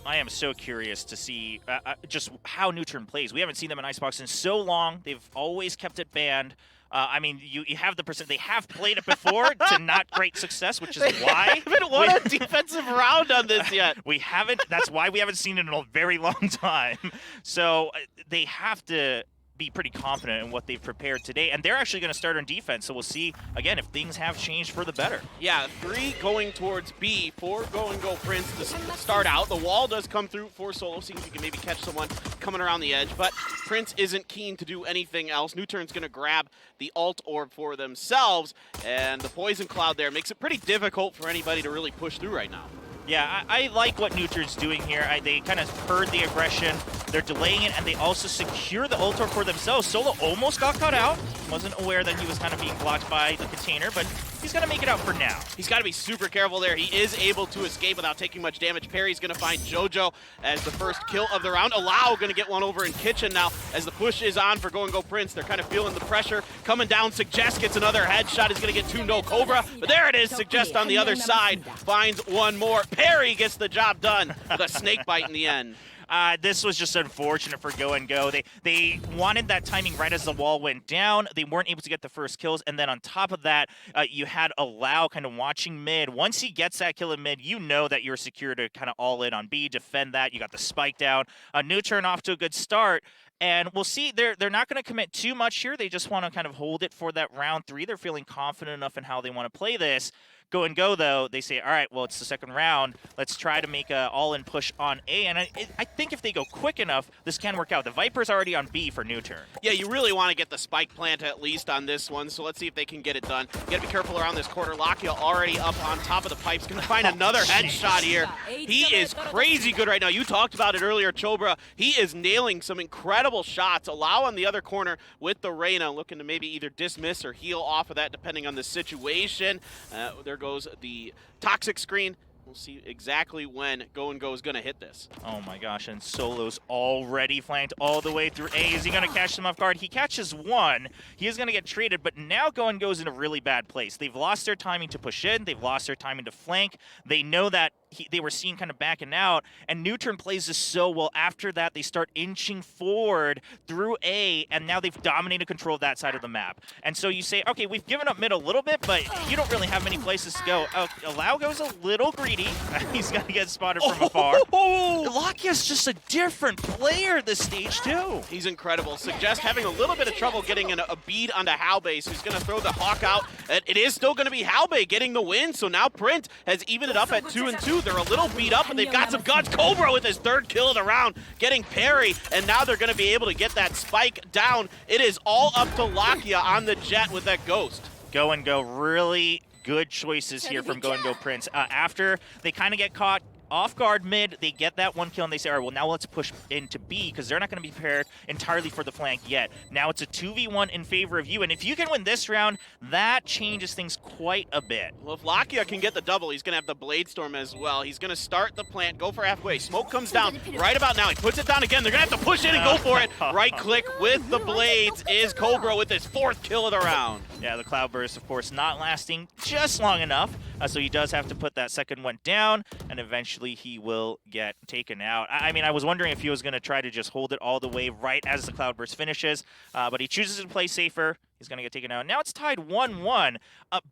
I am so curious to see just how NUTURN plays. We haven't seen them in Icebox in so long. They've always kept it banned. I mean, you have the percent. They have played it before to not great success, which is why we haven't won a defensive round on this yet. We haven't. That's why we haven't seen it in a very long time. So they have to be pretty confident in what they've prepared today, and they're actually going to start on defense, so we'll see again if things have changed for the better. Yeah, 3 going towards B, 4 go and go Prince to start out. The wall does come through for Solo, seeing if he can maybe catch someone coming around the edge, but Prince isn't keen to do anything else. NUTURN's going to grab the ult orb for themselves, and the poison cloud there makes it pretty difficult for anybody to really push through right now. Yeah, I like what NUTURN's doing here. They kind of heard the aggression. They're delaying it, and they also secure the ult orb for themselves. Solo almost got caught out. Wasn't aware that he was kind of being blocked by the container, but he's going to make it out for now. He's got to be super careful there. He is able to escape without taking much damage. Perry's going to find JoJo as the first kill of the round. Allow going to get one over in Kitchen now as the push is on for Go and Go Prince. They're kind of feeling the pressure coming down. Suggest gets another headshot. He's going to get 2 no Cobra, but there it is. Suggest on the other side finds one more. Perry gets the job done with a snake bite in the end. This was just unfortunate for Go and Go. They wanted that timing right as the wall went down. They weren't able to get the first kills, and then on top of that, you had Allow kind of watching mid. Once he gets that kill in mid, you know that you're secure to kind of all in on B, defend that. You got the spike down. NUTURN off to a good start. And we'll see, they're not going to commit too much here. They just want to kind of hold it for that round 3. They're feeling confident enough in how they want to play this. Go and Go, though, they say, all right, well, it's the second round. Let's try to make an all-in push on A. And I think if they go quick enough, this can work out. The Viper's already on B for NUTURN. Yeah, you really want to get the spike plant at least on this one, so let's see if they can get it done. You got to be careful around this quarter. Lakia already up on top of the pipes. Going to find another headshot here. He is crazy good right now. You talked about it earlier, Chobra. He is nailing some incredible shots. Allow on the other corner with the Reyna, looking to maybe either dismiss or heal off of that depending on the situation. There goes the toxic screen. We'll see exactly when Go and Go is going to hit this. Oh my gosh, and Solo's already flanked all the way through A. Is he going to catch them off guard? He catches one. He is going to get traded, but now Go and Go's in a really bad place. They've lost their timing to push in. They've lost their timing to flank. They know that they were seen kind of backing out, and NUTURN plays this so well. After that, they start inching forward through A, and now they've dominated control of that side of the map. And so you say, okay, we've given up mid a little bit, but you don't really have many places to go. Allow goes a little greedy. He's going to get spotted from afar. Lakia's just a different player this stage, too. He's incredible. Suggest having a little bit of trouble getting a bead onto Halbase, who's going to throw the Hawk out. It is still going to be Halbase getting the win, so now Print has evened it up at 2-2. They're a little beat up, and they've got some guns. Cobra with his 3rd kill of the round, getting Perry, and now they're going to be able to get that spike down. It is all up to Lakia on the jet with that Ghost. Go and Go, really good choices here from Go and Go Prince. After they kind of get caught off guard mid, they get that 1 kill, and they say, all right, well, now let's push into B, because they're not going to be prepared entirely for the flank yet. Now it's a 2v1 in favor of you, and if you can win this round, that changes things quite a bit. Well, if Lakia can get the double, he's going to have the Blade Storm as well. He's going to start the plant, go for halfway. Smoke comes down right about now. He puts it down again. They're going to have to push in and go for it. Right click with the Blades is Cobra with his 4th kill of the round. Yeah, the Cloudburst, of course, not lasting just long enough, so he does have to put that second one down, and eventually he will get taken out. I mean, I was wondering if he was going to try to just hold it all the way right as the Cloudburst finishes, but he chooses to play safer. He's going to get taken out. Now it's tied 1-1,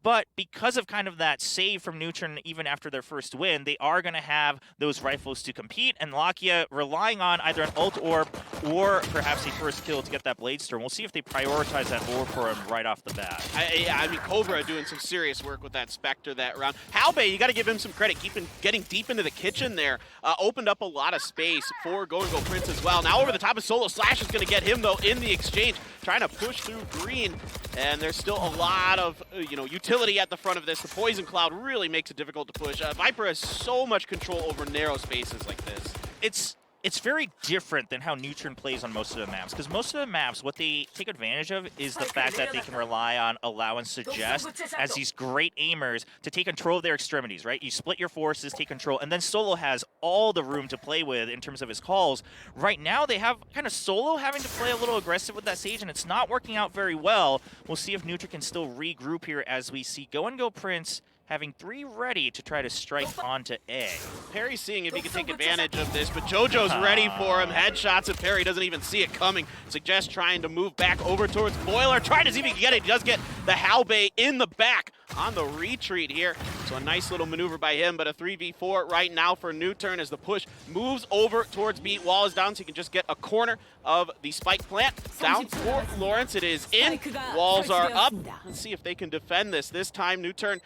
but because of kind of that save from NUTURN even after their first win, they are going to have those rifles to compete, and Lakia relying on either an ult orb or perhaps a first kill to get that Blade Storm. We'll see if they prioritize that orb for him right off the bat. I mean, Cobra doing some serious work with that Spectre that round. Halbase, you got to give him some credit. Getting deep into the kitchen there, opened up a lot of space for Go and Go Prince as well. Now over the top of Solo. Slash is going to get him, though, in the exchange, trying to push through green. And there's still a lot of, utility at the front of this. The Poison Cloud really makes it difficult to push. Viper has so much control over narrow spaces like this. It's very different than how NUTURN plays on most of the maps, because most of the maps, what they take advantage of is the fact that they can rely on Allow and Suggest as these great aimers to take control of their extremities, right? You split your forces, take control, and then Solo has all the room to play with in terms of his calls. Right now, they have kind of Solo having to play a little aggressive with that Sage, and it's not working out very well. We'll see if NUTURN can still regroup here as we see Go and Go Prince having 3 ready to try to strike onto A. Perry's seeing if he can take advantage of this, but JoJo's ready for him. Headshots, and Perry doesn't even see it coming. Suggest trying to move back over towards Boiler, trying to see if he can get it. He does get the Halbay in the back on the retreat here. So a nice little maneuver by him, but a 3v4 right now for NUTURN as the push moves over towards B. Wall is down, so he can just get a corner of the spike plant. Down for Lawrence, it is in. Walls are up. Let's see if they can defend this. This time, NUTURN,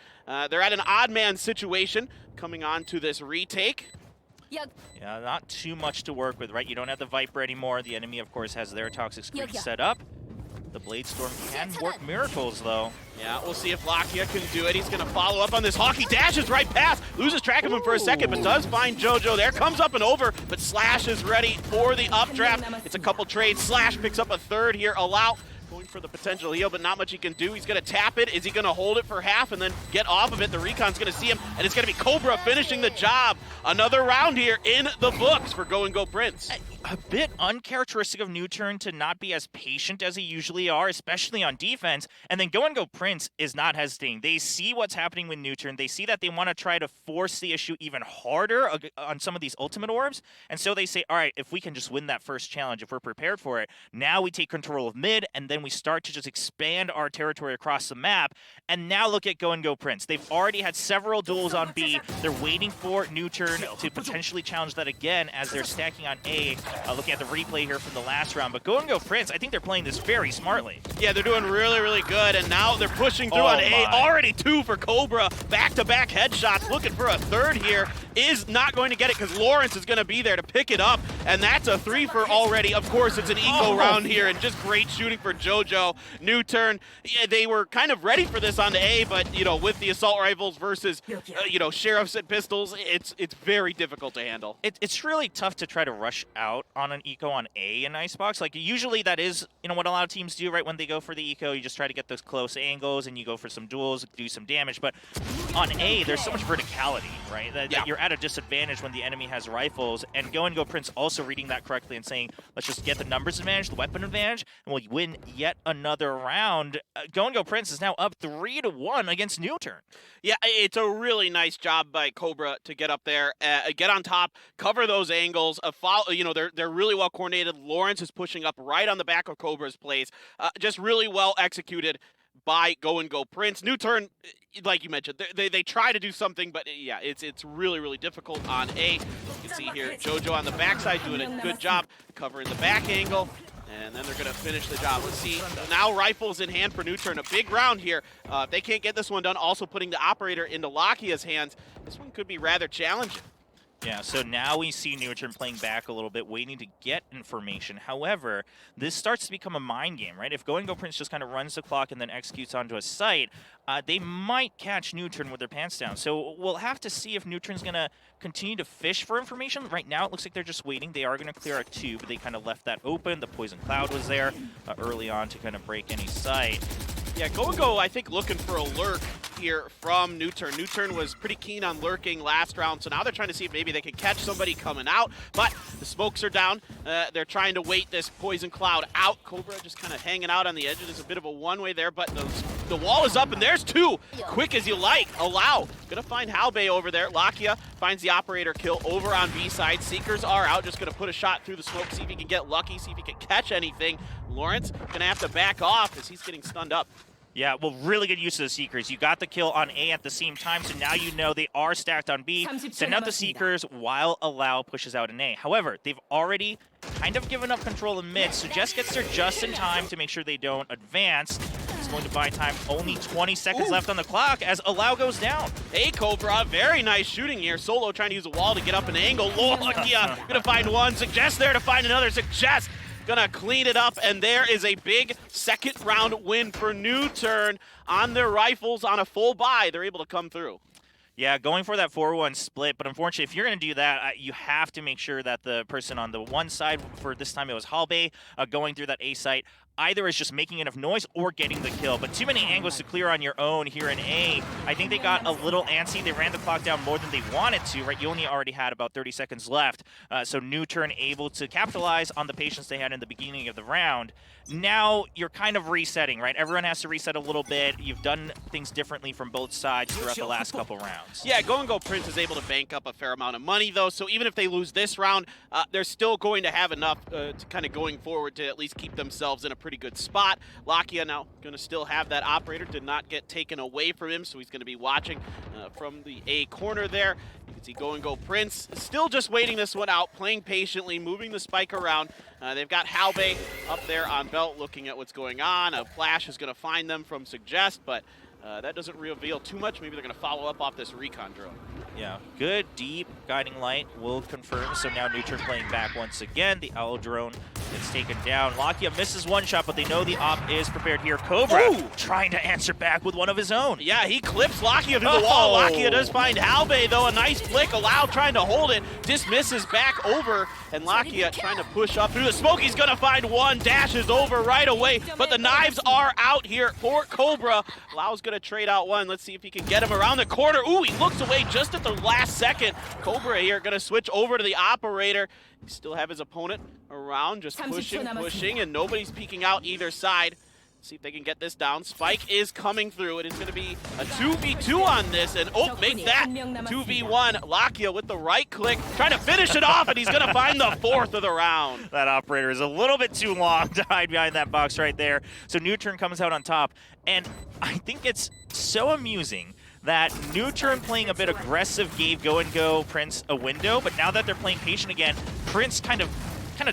they're at an odd man situation coming on to this retake. Yeah, not too much to work with, right? You don't have the Viper anymore. The enemy, of course, has their toxic screen set up. The Blade Storm can work miracles, though. Yeah, we'll see if Lakia can do it. He's going to follow up on this hawk. He dashes right past, loses track of him for a second, but does find JoJo. There comes up and over, but Slash is ready for the updraft. It's a couple trades. Slash picks up a third here. Allow going for the potential heal, but not much he can do. He's going to tap it. Is he going to hold it for half and then get off of it? The Recon's going to see him, and it's going to be Cobra finishing the job. Another round here in the books for Go and Go Prince. A bit uncharacteristic of NUTURN to not be as patient as they usually are, especially on defense. And then Go and Go Prince is not hesitating. They see what's happening with NUTURN. They see that they want to try to force the issue even harder on some of these ultimate orbs. And so they say, all right, if we can just win that first challenge, if we're prepared for it, now we take control of mid, and then we start to just expand our territory across the map. And now look at Go and Go Prince. They've already had several duels on B. They're waiting for NUTURN to potentially challenge that again as they're stacking on A. Looking at the replay here from the last round, but Go and Go Prince, I think they're playing this very smartly. Yeah, they're doing really, really good, and now they're pushing through on A. Already 2 for Cobra. Back-to-back headshots, looking for a third here. Is not going to get it because Lawrence is going to be there to pick it up, and that's a 3 for already. Of course, it's an eco round here, and just great shooting for JoJo. NUTURN, yeah, they were kind of ready for this on A, but, you know, with the assault rifles versus, you know, sheriffs and pistols, it's very difficult to handle. It's really tough to try to rush out on an eco on A in Icebox. Like, usually that is, you know, what a lot of teams do, right? When they go for the eco, you just try to get those close angles and you go for some duels, do some damage. But on A, there's so much verticality, right? That you're at a disadvantage when the enemy has rifles. And Go and Go Prince also reading that correctly and saying, let's just get the numbers advantage, the weapon advantage, and we'll win yet another round. Go and Go Prince is now up 3-1 against NUTURN. Yeah, it's a really nice job by Cobra to get up there, get on top, cover those angles. You know, they're really well coordinated. Lawrence is pushing up right on the back of Cobra's plays. Just really well executed by Go and Go Prince. NUTURN, like you mentioned, they try to do something, but yeah, it's really, really difficult on A. You can see here JoJo on the backside doing a good job covering the back angle. And then they're going to finish the job. Let's see. Now rifles in hand for NUTURN. A big round here. If they can't get this one done, also putting the operator into Lakia's hands, this one could be rather challenging. Yeah, so now we see NUTURN playing back a little bit, waiting to get information. However, this starts to become a mind game, right? If Go and Go Prince just kind of runs the clock and then executes onto a site, they might catch NUTURN with their pants down. So we'll have to see if NUTURN's going to continue to fish for information. Right now, it looks like they're just waiting. They are going to clear a tube. They kind of left that open. The Poison Cloud was there early on to kind of break any site. Yeah, Go and Go, I think, looking for a lurk here from NUTURN. NUTURN was pretty keen on lurking last round, so now they're trying to see if maybe they can catch somebody coming out, but the smokes are down. They're trying to wait this Poison Cloud out. Cobra just kind of hanging out on the edges. There's a bit of a one-way there, but the wall is up, and there's 2. Quick as you like. Allow. Gonna find Halbay over there. Lakia finds the operator kill over on B side. Seekers are out. Just gonna put a shot through the smoke, see if he can get lucky, see if he can catch anything. Lawrence gonna have to back off as he's getting stunned up. Yeah, well, really good use of the Seekers. You got the kill on A at the same time, so now you know they are stacked on B. Send out the Seekers while Allow pushes out an A. However, they've already kind of given up control of mid, so Jess gets there just in time to make sure they don't advance. It's going to buy time. Only 20 seconds left on the clock as Allow goes down. Hey, Cobra, very nice shooting here. Solo trying to use a wall to get up an angle. Lakia gonna find one. Suggest there to find another. Suggest gonna clean it up, and there is a big second round win for NUTURN on their rifles on a full buy. They're able to come through. Yeah, going for that 4-1 split, but unfortunately, if you're going to do that, you have to make sure that the person on the one side, for this time it was Halbay, going through that A site, either as just making enough noise or getting the kill. But too many angles to clear on your own here in A. I think they got a little antsy. They ran the clock down more than they wanted to, right? You only already had about 30 seconds left. So NUTURN able to capitalize on the patience they had in the beginning of the round. Now you're kind of resetting, right? Everyone has to reset a little bit. You've done things differently from both sides throughout the last couple rounds. Yeah, Go Prince is able to bank up a fair amount of money, though, so even if they lose this round, they're still going to have enough to kind of going forward to at least keep themselves in a pretty good spot. Lakia now going to still have that operator, did not get taken away from him, so he's going to be watching from the A corner there. You can see Go Prince still just waiting this one out, playing patiently, moving the spike around. They've got Halbei up there on belt looking at what's going on. A flash is going to find them from Suggest, but that doesn't reveal too much. Maybe they're going to follow up off this recon drone. Yeah, good, deep guiding light will confirm. So now NUTURN playing back once again. The Owl drone is taken down. Lakia misses one shot, but they know the op is prepared here. Cobra trying to answer back with one of his own. Yeah, he clips Lakia through the wall. Lakia does find Halbei, though. A nice flick. Allow trying to hold it. Dismisses back over, and Lakia trying to push up through the smoke. He's going to find one. Dashes over right away, but the knives are out here for Cobra. Lau's going to trade out one. Let's see if he can get him around the corner. Ooh, he looks away just at the last second. Cobra here going to switch over to the operator. He still have his opponent around, just pushing, and nobody's peeking out either side. See if they can get this down. Spike is coming through. It is going to be a 2v2 on this, and make that 2v1. Lakia with the right click, trying to finish it off, and he's going to find the fourth of the round. That operator is a little bit too long to hide behind that box right there. So NUTURN comes out on top, and I think it's so amusing that NUTURN playing a bit aggressive gave Go Prince a window, but now that they're playing patient again, Prince kind of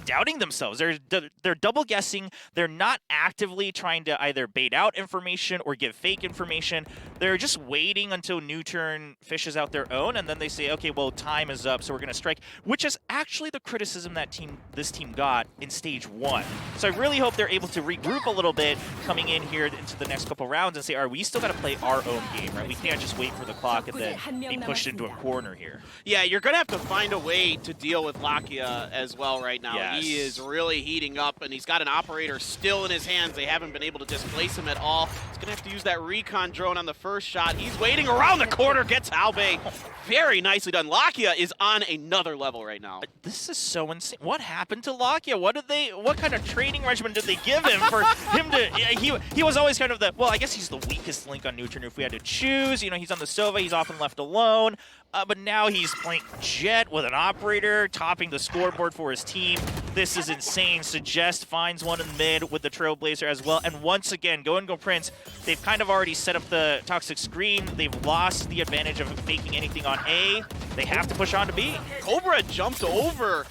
doubting themselves. They're double guessing. They're not actively trying to either bait out information or give fake information. They're just waiting until NUTURN fishes out their own, and then they say, okay, well, time is up, so we're going to strike, which is actually the criticism that this team got in stage 1. So I really hope they're able to regroup a little bit coming in here into the next couple rounds and say, all right, we still got to play our own game, right? We can't just wait for the clock and then be pushed into a corner here. Yeah, you're going to have to find a way to deal with Lakia as well right now. Yes. He is really heating up, and he's got an operator still in his hands. They haven't been able to displace him at all. He's going to have to use that recon drone on the first shot. He's waiting around the corner, gets Halbei. Very nicely done. Lakia is on another level right now. This is so insane. What happened to Lakia? What kind of training regimen did they give him for him to, he was always kind of the, well, I guess he's the weakest link on NUTURN if we had to choose. You know, he's on the Sova, he's often left alone. But now he's playing Jet with an operator, topping the scoreboard for his team. This is insane. Suggest finds one in mid with the Trailblazer as well. And once again, Go Prince, they've kind of already set up the toxic screen. They've lost the advantage of faking anything on A. They have to push on to B. Cobra jumped over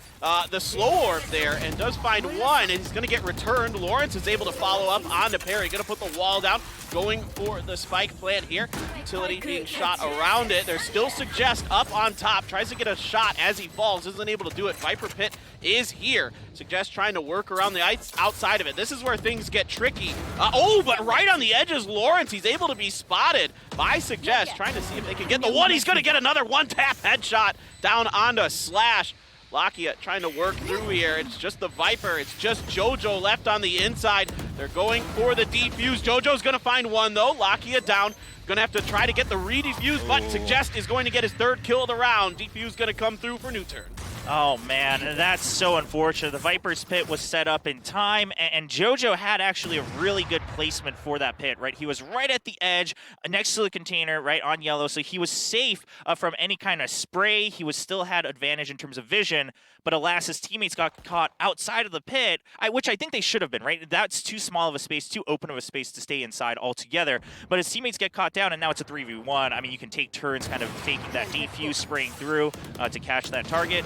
the slow orb there and does find one, and he's going to get returned. Lawrence is able to follow up onto Perry. Going to put the wall down, going for the spike plant here. Utility being shot around it. There's still Suggest up on top. Tries to get a shot as he falls. Isn't able to do it. Viper Pit is here. Suggest trying to work around the outside of it. This is where things get tricky. But right on the edges, Lawrence. He's able to be spotted by Suggest. Trying to see if they can get the one. He's going to get another one-tap headshot down onto Slash. Lakia trying to work through here. It's just the Viper. It's just JoJo left on the inside. They're going for the defuse. JoJo's going to find one, though. Lakia down. Going to have to try to get the re-defuse, but Suggest is going to get his third kill of the round. Defuse going to come through for NUTURN. Oh, man, that's so unfortunate. The Viper's pit was set up in time, and JoJo had actually a really good placement for that pit, right? He was right at the edge, next to the container, right on yellow, so he was safe from any kind of spray. He still had advantage in terms of vision, but alas, his teammates got caught outside of the pit, which I think they should have been, right? That's too small of a space, too open of a space to stay inside altogether, but his teammates get caught down, and now it's a 3v1. I mean, you can take turns kind of faking that defuse, spraying through to catch that target.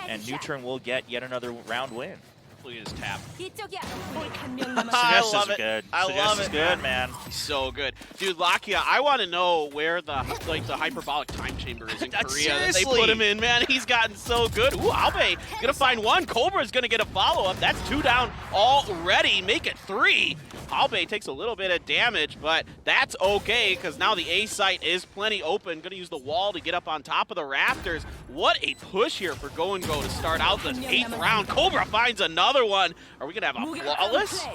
And NUTURN will get yet another round win. Look at his tap. I love it. Good. I love it. Good, man. He's so good. Dude, Lakia, I want to know where the hyperbolic time chamber is in Korea that they put him in, man. He's gotten so good. Ooh, Halbei gonna find one. Cobra's gonna get a follow-up. That's 2 down already. Make it 3. Halbei takes a little bit of damage, but that's okay, because now the A site is plenty open. Gonna use the wall to get up on top of the rafters. What a push here for Go to start out the 8th round. Cobra finds another one. Are we gonna have a flawless?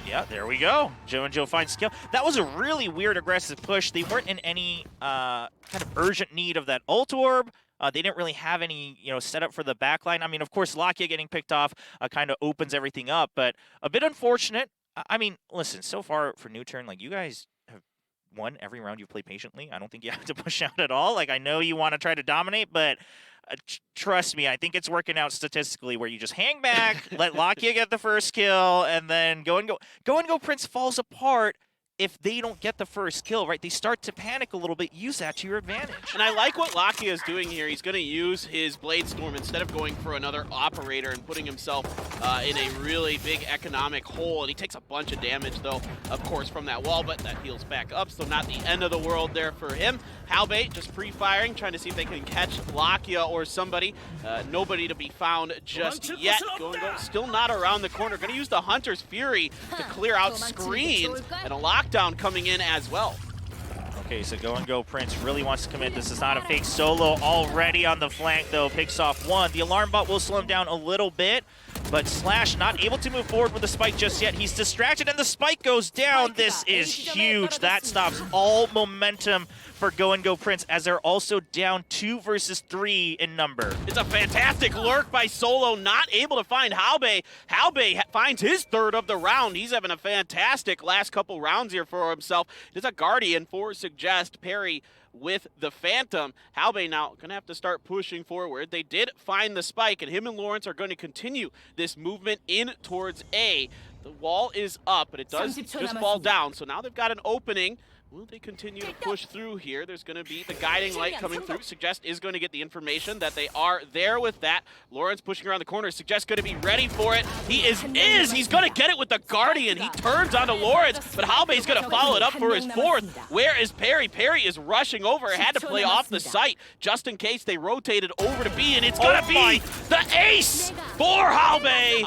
Yeah, there we go. Joe and Joe finds kill. That was a really weird aggressive push. They weren't in any kind of urgent need of that ult orb. They didn't really have any, set up for the backline. I mean, of course, Lakia getting picked off kind of opens everything up, but a bit unfortunate. I mean, listen, so far for NUTURN, like, you guys have won every round you've played patiently. I don't think you have to push out at all. Like, I know you want to try to dominate, but trust me, I think it's working out statistically where you just hang back, let Lakia get the first kill, and then go and go Prince falls apart if they don't get the first kill, right? They start to panic a little bit. Use that to your advantage. And I like what Lakia is doing here. He's going to use his Blade Storm instead of going for another operator and putting himself in a really big economic hole. And he takes a bunch of damage, though, of course, from that wall, but that heals back up, so not the end of the world there for him. Halbay just pre-firing, trying to see if they can catch Lakia or somebody. Nobody to be found just yet. Go still not around the corner. Going to use the Hunter's Fury to clear out screens, and a lockdown coming in as well. Okay, so go Prince really wants to commit. This is not a fake solo already on the flank, though. Picks off one. The alarm bot will slow him down a little bit, but Slash not able to move forward with the spike just yet. He's distracted, and the spike goes down. This is huge. That stops all momentum for Go Prince, as they're also down 2 versus 3 in number. It's a fantastic lurk by Solo, not able to find Halbay. Halbay finds his third of the round. He's having a fantastic last couple rounds here for himself. There's a Guardian for Suggest. Parry with the Phantom. Halbay now going to have to start pushing forward. They did find the spike, and him and Lawrence are going to continue this movement in towards A. The wall is up, but it does just fall down, so now they've got an opening. Will they continue to push through here? There's going to be the guiding light coming through. Suggest is going to get the information that they are there with that. Lawrence pushing around the corner. Suggest going to be ready for it. He's going to get it with the Guardian. He turns onto Lawrence, but Halbay's going to follow it up for his fourth. Where is Parry? Parry is rushing over. Had to play off the site just in case they rotated over to B, and it's going to be the ace for Halbay.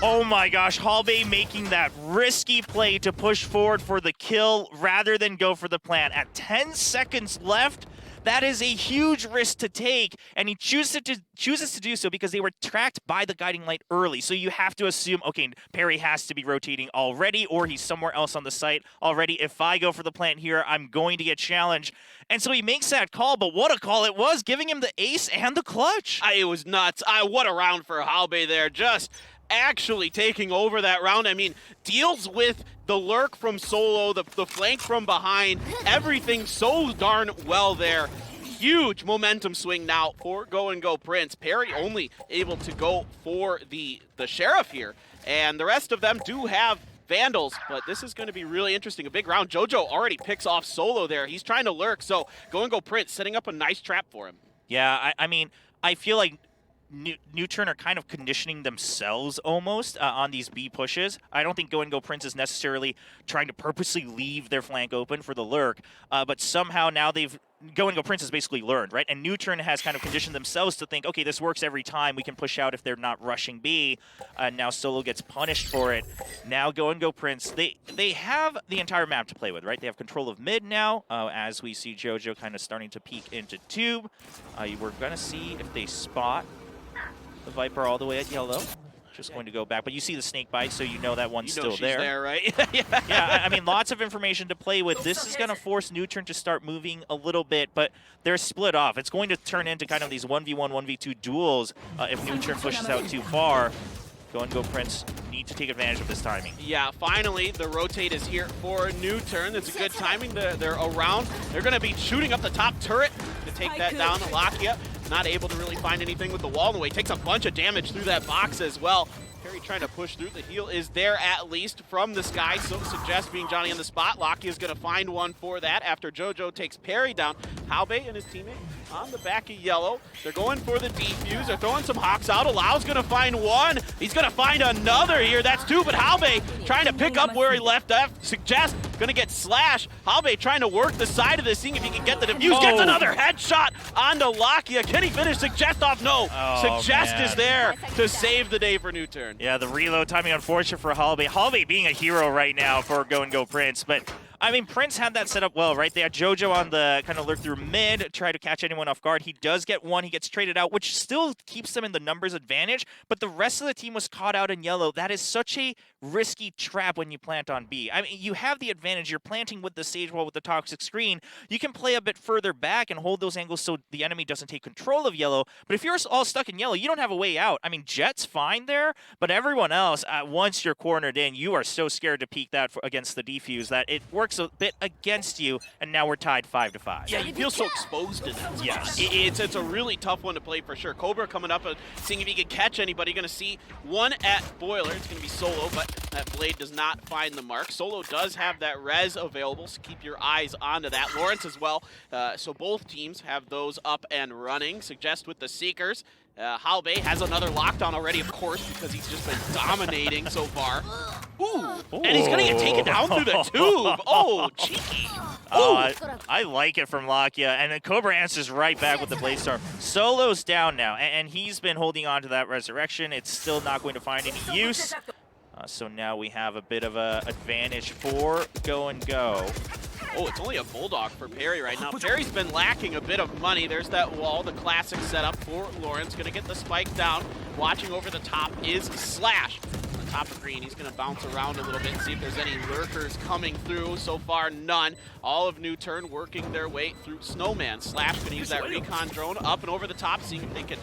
Oh my gosh, Halbay making that risky play to push forward for the kill rather than go for the plant. At 10 seconds left, that is a huge risk to take, and he chooses to do so because they were tracked by the guiding light early. So you have to assume, okay, Parry has to be rotating already, or he's somewhere else on the site already. If I go for the plant here, I'm going to get challenged. And so he makes that call, but what a call it was, giving him the ace and the clutch. It was nuts. What a round for Halbay there. Just actually taking over that round. I mean, deals with the lurk from Solo, the flank from behind, everything so darn well there. Huge momentum swing now for Go Prince. Parry only able to go for the Sheriff here, and the rest of them do have Vandals, but this is going to be really interesting. A big round. JoJo already picks off Solo there. He's trying to lurk, so Go Prince setting up a nice trap for him. Yeah, I mean, I feel like NUTURN are kind of conditioning themselves almost on these B pushes. I don't think Go Prince is necessarily trying to purposely leave their flank open for the lurk, but somehow now they've Go Prince has basically learned, right? And NUTURN has kind of conditioned themselves to think, okay, this works every time. We can push out if they're not rushing B. Now Solo gets punished for it. Now Go Prince, they have the entire map to play with, right? They have control of mid now, as we see JoJo kind of starting to peek into tube. We're going to see if they spot the Viper all the way at yellow. Just going to go back, but you see the snake bite, so you know that one's still she's there. Right? Yeah, I mean, lots of information to play with. This is going to force NUTURN to start moving a little bit, but they're split off. It's going to turn into kind of these 1v1, 1v2 duels if NUTURN pushes out too far. Go Prince need to take advantage of this timing. Yeah, finally, the rotate is here for NUTURN. It's a good timing. They're around. They're going to be shooting up the top turret to take that down. Lakia not able to really find anything with the wall in the way. Takes a bunch of damage through that box as well. Parry trying to push through. The heal is there at least from the sky, so Suggest being Johnny on the spot. Lakia is going to find one for that after JoJo takes Parry down. Halbay and his teammate on the back of yellow. They're going for the defuse. They're throwing some hawks out. Alau's going to find one. He's going to find another here. That's two, but Halbay trying to pick up where he left off. Suggest going to get slashed. Halbay trying to work the side of this, seeing if he can get the defuse. Gets another headshot onto Lakia. Can he finish Suggest off? No. Suggest is there to save the day for NUTURN. Yeah, the reload timing unfortunate for Halbay. Halbay being a hero right now for Go Prince, but I mean, Prince had that set up well, right? They had JoJo on the kind of lurk through mid, try to catch anyone off guard. He does get one. He gets traded out, which still keeps them in the numbers advantage, but the rest of the team was caught out in yellow. That is such a risky trap when you plant on B. I mean, you have the advantage. You're planting with the Sage Wall with the toxic screen. You can play a bit further back and hold those angles so the enemy doesn't take control of yellow. But if you're all stuck in yellow, you don't have a way out. I mean, Jet's fine there, but everyone else, once you're cornered in, you are so scared to peek that against the defuse that it works a bit against you, and now we're tied 5-5. Yeah, you feel so exposed in that. Yes. It's a really tough one to play for sure. Cobra coming up and seeing if he can catch anybody. Going to see one at Boiler. It's going to be Solo, but that blade does not find the mark. Solo does have that res available, so keep your eyes onto that. Lawrence as well. So both teams have those up and running. Suggest with the Seekers. Halbei has another lockdown already, of course, because he's just been dominating so far. Ooh, and he's going to get taken down through the tube. Oh, cheeky. I like it from Lakia, and then Cobra answers right back with the Blade Storm. Solo's down now, and he's been holding on to that Resurrection. It's still not going to find any use. So now we have a bit of an advantage for Go and Go. Oh, it's only a Bulldog for Perry right now. Perry's been lacking a bit of money. There's that wall, the classic setup for Lawrence. Going to get the spike down. Watching over the top is Slash. On the top of green, he's going to bounce around a little bit and see if there's any lurkers coming through. So far, none. All of NUTURN working their way through Snowman. Slash going to use that recon drone up and over the top, seeing if they can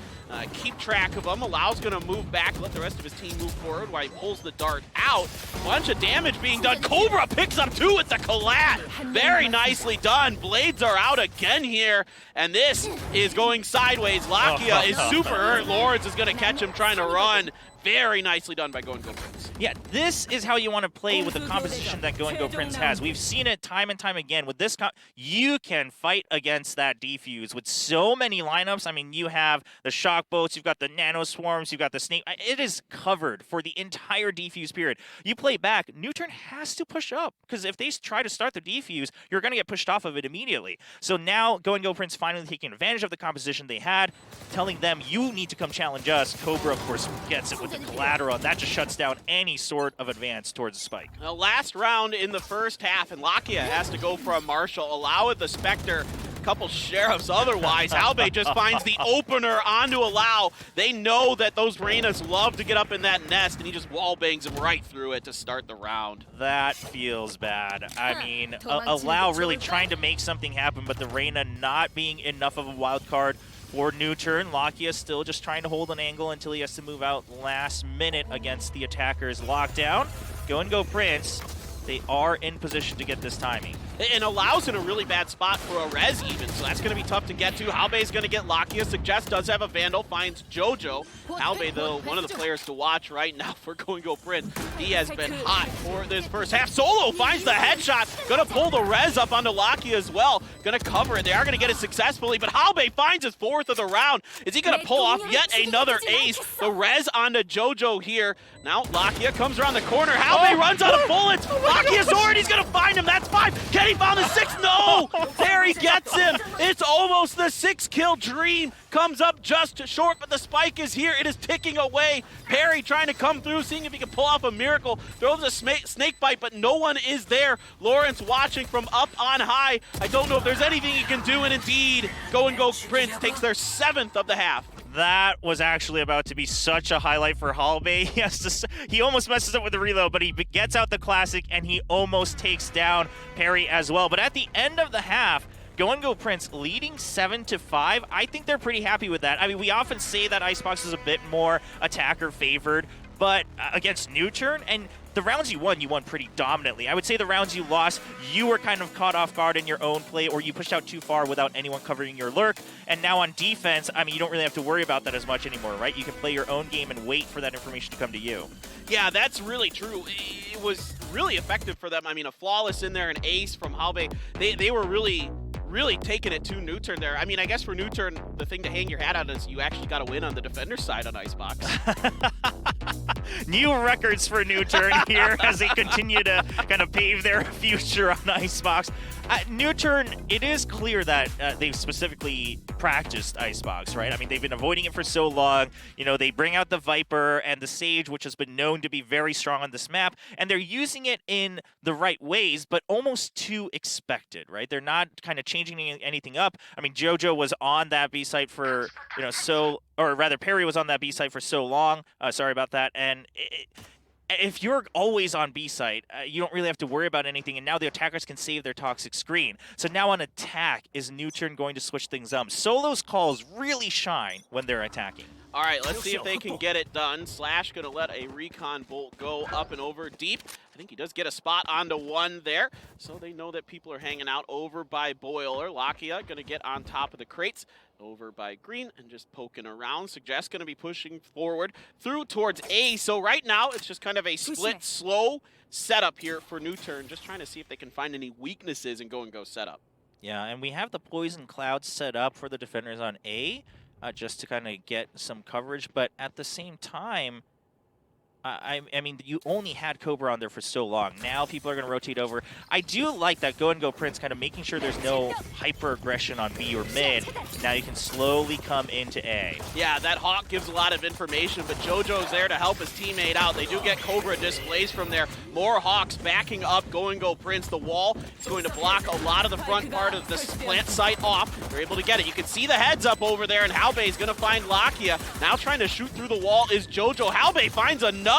keep track of him. Alau's going to move back, let the rest of his team move forward while he pulls the dart out. Bunch of damage being done. Cobra picks up two with the collat. Very nicely done. Blades are out again here, and this is going sideways. Lakia is super hurt. Lawrence is going to catch him trying to run. Very nicely done by Go and Go Prince. Yeah, this is how you want to play with the composition that Go and Go Prince has. We've seen it time and time again. With this, you can fight against that defuse with so many lineups. I mean, you have the shock boats, you've got the nano swarms, you've got the snake. It is covered for the entire defuse period. You play back, NUTURN has to push up, because if they try to start the defuse, you're going to get pushed off of it immediately. So now Go and Go Prince finally taking advantage of the composition they had, telling them, you need to come challenge us. Cobra, of course, gets it with the collateral, and that just shuts down any sort of advance towards the spike. Now, last round in the first half, and Lakia has to go for a Marshall. Allow with the Spectre, a couple sheriffs otherwise. Halbei just finds the opener onto Allow. They know that those Reynas love to get up in that nest, and he just wall bangs him right through it to start the round. That feels bad. I mean, Allow really trying to make something happen, but the Reyna not being enough of a wild card for NUTURN. Lakia still just trying to hold an angle until he has to move out last minute against the attacker's lockdown. Go and Go Prince. They are in position to get this timing. And Alau's in a really bad spot for a res even, so that's going to be tough to get to. Halbei's going to get Lakia. Suggest does have a Vandal, finds Jojo. Halbei, though, one of the players to watch right now for Go and Go Prince. He has been hot for this first half. Solo finds the headshot. Going to pull the res up onto Lakia as well. Going to cover it. They are going to get it successfully, but Halbei finds his fourth of the round. Is he going to pull off yet another ace? The res onto Jojo here. Now Lakia comes around the corner. Halbei runs out of bullets. Lakia's sword, he's going to find him. That's 5. Can he found the 6? No! There he gets him. It's almost the 6-kill dream. Comes up just short, but the spike is here. It is ticking away. Perry trying to come through, seeing if he can pull off a miracle. Throws a snake bite, but no one is there. Lawrence watching from up on high. I don't know if there's anything he can do, and indeed, Go and Go Prince takes their 7th of the half. That was actually about to be such a highlight for Halbei. He almost messes up with the reload, but he gets out the classic, and he almost takes down Perry as well. But at the end of the half, Go and Go Prince leading 7-5. I think they're pretty happy with that. I mean, we often say that Icebox is a bit more attacker favored, but against NUTURN, and the rounds you won pretty dominantly. I would say the rounds you lost, you were kind of caught off guard in your own play, or you pushed out too far without anyone covering your lurk. And now on defense, I mean, you don't really have to worry about that as much anymore, right? You can play your own game and wait for that information to come to you. Yeah, that's really true. It was really effective for them. I mean, a flawless in there, an ace from Halbei. They were really taking it to NUTURN there. I mean, I guess for NUTURN, the thing to hang your hat on is you actually got to win on the defender side on Icebox. New records for NUTURN here as they continue to kind of pave their future on Icebox. NUTURN, it is clear that they've specifically practiced Icebox, right? I mean, they've been avoiding it for so long. You know, they bring out the Viper and the Sage, which has been known to be very strong on this map, and they're using it in the right ways, but almost too expected, right? They're not kind of changing anything up. I mean, Jojo was on that B site for, you know, or rather Perry was on that B site for so long. Sorry about that. And if you're always on B site, you don't really have to worry about anything, and now the attackers can save their toxic screen. So now on attack, is NUTURN going to switch things up? Solo's calls really shine when they're attacking. All right, let's see if they can get it done. Slash gonna let a recon bolt go up and over deep. I think he does get a spot onto one there, so they know that people are hanging out over by Boiler. Lakia gonna get on top of the crates over by Green and just poking around. Suggest gonna be pushing forward through towards A. So right now it's just kind of a split, slow setup here for NUTURN, just trying to see if they can find any weaknesses in go setup. Yeah, and we have the Poison Cloud set up for the defenders on A. Just to kind of get some coverage, but at the same time, I mean, you only had Cobra on there for so long. Now people are going to rotate over. I do like that go Prince kind of making sure there's no hyper-aggression on B or mid. Now you can slowly come into A. Yeah, that Hawk gives a lot of information, but JoJo's there to help his teammate out. They do get Cobra displaced from there. More Hawks backing up go Prince. The wall is going to block a lot of the front part of this plant site off. They're able to get it. You can see the heads up over there, and Halbei is going to find Lakia. Now trying to shoot through the wall is JoJo. Halbei finds another.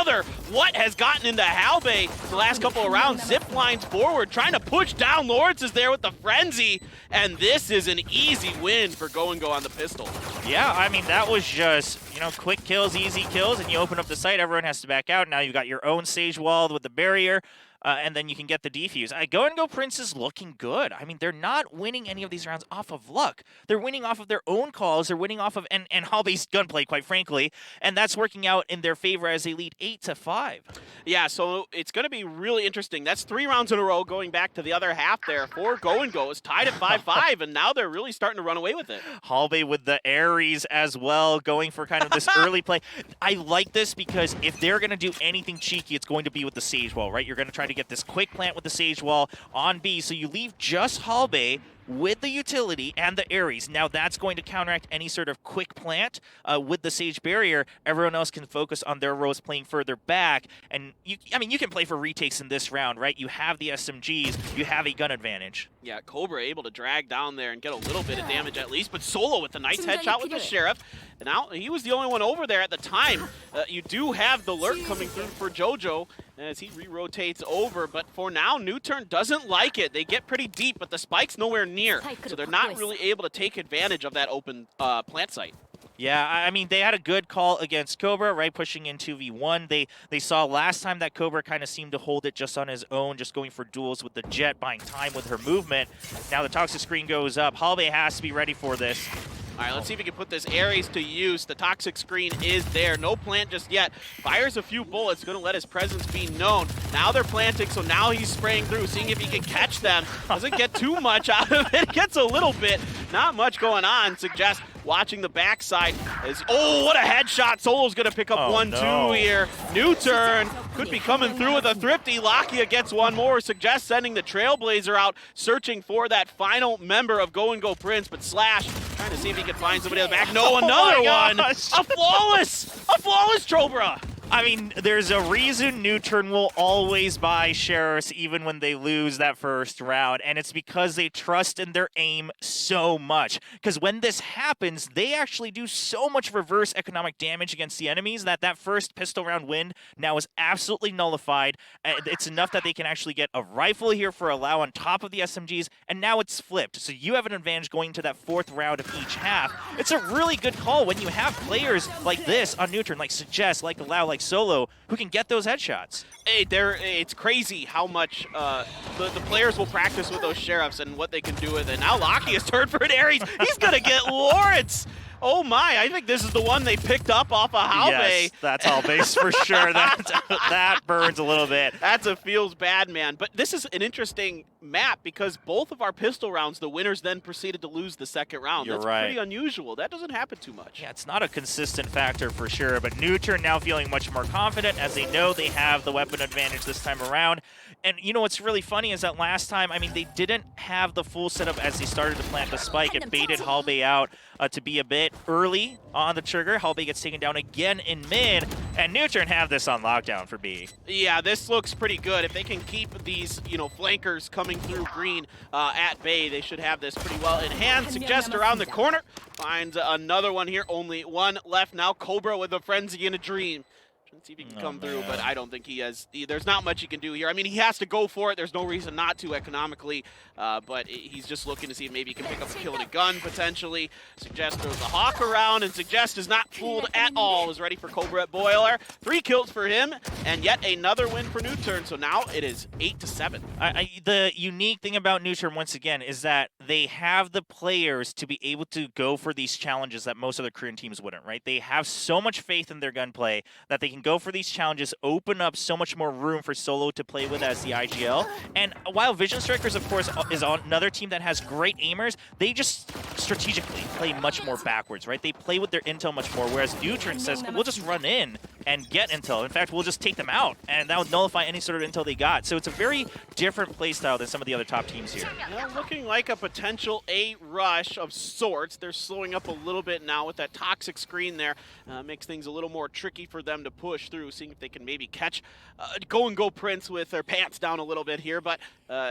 What has gotten into Halbei the last couple of rounds? Zip lines forward, trying to push down. Lawrence is there with the frenzy, and this is an easy win for go on the pistol. Yeah, I mean, that was just, quick kills, easy kills, and you open up the site, everyone has to back out. Now you've got your own Sage wall with the barrier. And then you can get the defuse. Go Prince is looking good. I mean, they're not winning any of these rounds off of luck. They're winning off of their own calls. They're winning off of, and Halbei's gunplay, quite frankly. And that's working out in their favor as they lead 8-5. Yeah, so it's going to be really interesting. That's 3 rounds in a row going back to the other half there for go. It's tied at 5-5, and now they're really starting to run away with it. Halbei with the Ares as well, going for kind of this early play. I like this because if they're going to do anything cheeky, it's going to be with the Sage Wall, right? You're going to try to get this quick plant with the Sage Wall on B, so you leave just Halbei with the utility and the Ares. Now that's going to counteract any sort of quick plant with the Sage barrier. Everyone else can focus on their rows playing further back. And you can play for retakes in this round, right? You have the SMGs, you have a gun advantage. Yeah, Cobra able to drag down there and get a little bit of damage at least, but Solo with the nice headshot with the Sheriff. And now he was the only one over there at the time. You do have the lurk coming through for JoJo as he re-rotates over, but for now, NUTURN doesn't like it. They get pretty deep, but the spike's nowhere near, so they're not really able to take advantage of that open plant site. Yeah, I mean, they had a good call against Cobra, right, pushing in 2v1. They saw last time that Cobra kind of seemed to hold it just on his own, just going for duels with the Jet, buying time with her movement. Now the toxic screen goes up. Halbei has to be ready for this. All right, let's see if we can put this Ares to use. The toxic screen is there. No plant just yet. Fires a few bullets, going to let his presence be known. Now they're planting, so now he's spraying through, seeing if he can catch them. Doesn't get too much out of it. Gets a little bit. Not much going on. Suggest watching the backside. Oh, what a headshot. Solo's going to pick up 1-2 here. NUTURN could be coming through with a thrifty. Lakia gets one more. Suggest sending the Trailblazer out, searching for that final member of go Prince, but Slash trying to see if he can find somebody in the back. No, another one. A flawless Trobra. I mean, there's a reason NUTURN will always buy Sheriffs even when they lose that first round, and it's because they trust in their aim so much. Because when this happens, they actually do so much reverse economic damage against the enemies that first pistol round win now is absolutely nullified. It's enough that they can actually get a rifle here for Allow on top of the SMGs, and now it's flipped. So you have an advantage going to that 4th round of each half. It's a really good call when you have players like this on NUTURN, like Suggest, like Allow, like Solo, who can get those headshots. Hey, it's crazy how much the players will practice with those Sheriffs and what they can do with it. Now Lockie has turned for an Ares. He's going to get Lawrence. Oh my, I think this is the one they picked up off of Halbei. Yes, that's Halbei's for sure. That burns a little bit. That's a feels bad, man. But this is an interesting map because both of our pistol rounds, the winners then proceeded to lose the second round. You're That's right. pretty unusual. That doesn't happen too much. Yeah, it's not a consistent factor for sure, but NUTURN now feeling much more confident as they know they have the weapon advantage this time around. And you know what's really funny is that last time, I mean, they didn't have the full setup as they started to plant the spike. It baited Halbei out to be a bit early on the trigger. Halbei gets taken down again in mid, and NUTURN have this on lockdown for B. Yeah, this looks pretty good. If they can keep these, flankers coming through green at Bay, they should have this pretty well in hand. Suggest around the corner, finds another one here. Only one left now. Cobra with a frenzy and a dream. See if he can come through, but I don't think he has. There's not much he can do here. I mean, he has to go for it. There's no reason not to economically, but he's just looking to see if maybe he can pick up a kill and a gun potentially. Suggest throws the Hawk around, and Suggest is not fooled at all. Is ready for Cobra at Boiler. 3 kills for him, and yet another win for NUTURN. So now it is 8-7. The unique thing about NUTURN, once again, is that they have the players to be able to go for these challenges that most other Korean teams wouldn't, right? They have so much faith in their gunplay that they can go for these challenges, open up so much more room for Solo to play with as the IGL. And while Vision Strikers, of course, is another team that has great aimers, they just strategically play much more backwards, right? They play with their intel much more, whereas NUTURN says, we'll just run in and get intel. In fact, we'll just take them out, and that would nullify any sort of intel they got. So it's a very different playstyle than some of the other top teams here. Well, looking like a potential A rush of sorts. They're slowing up a little bit now with that toxic screen there. Makes things a little more tricky for them to push through, seeing if they can maybe catch Go Prince with their pants down a little bit here, but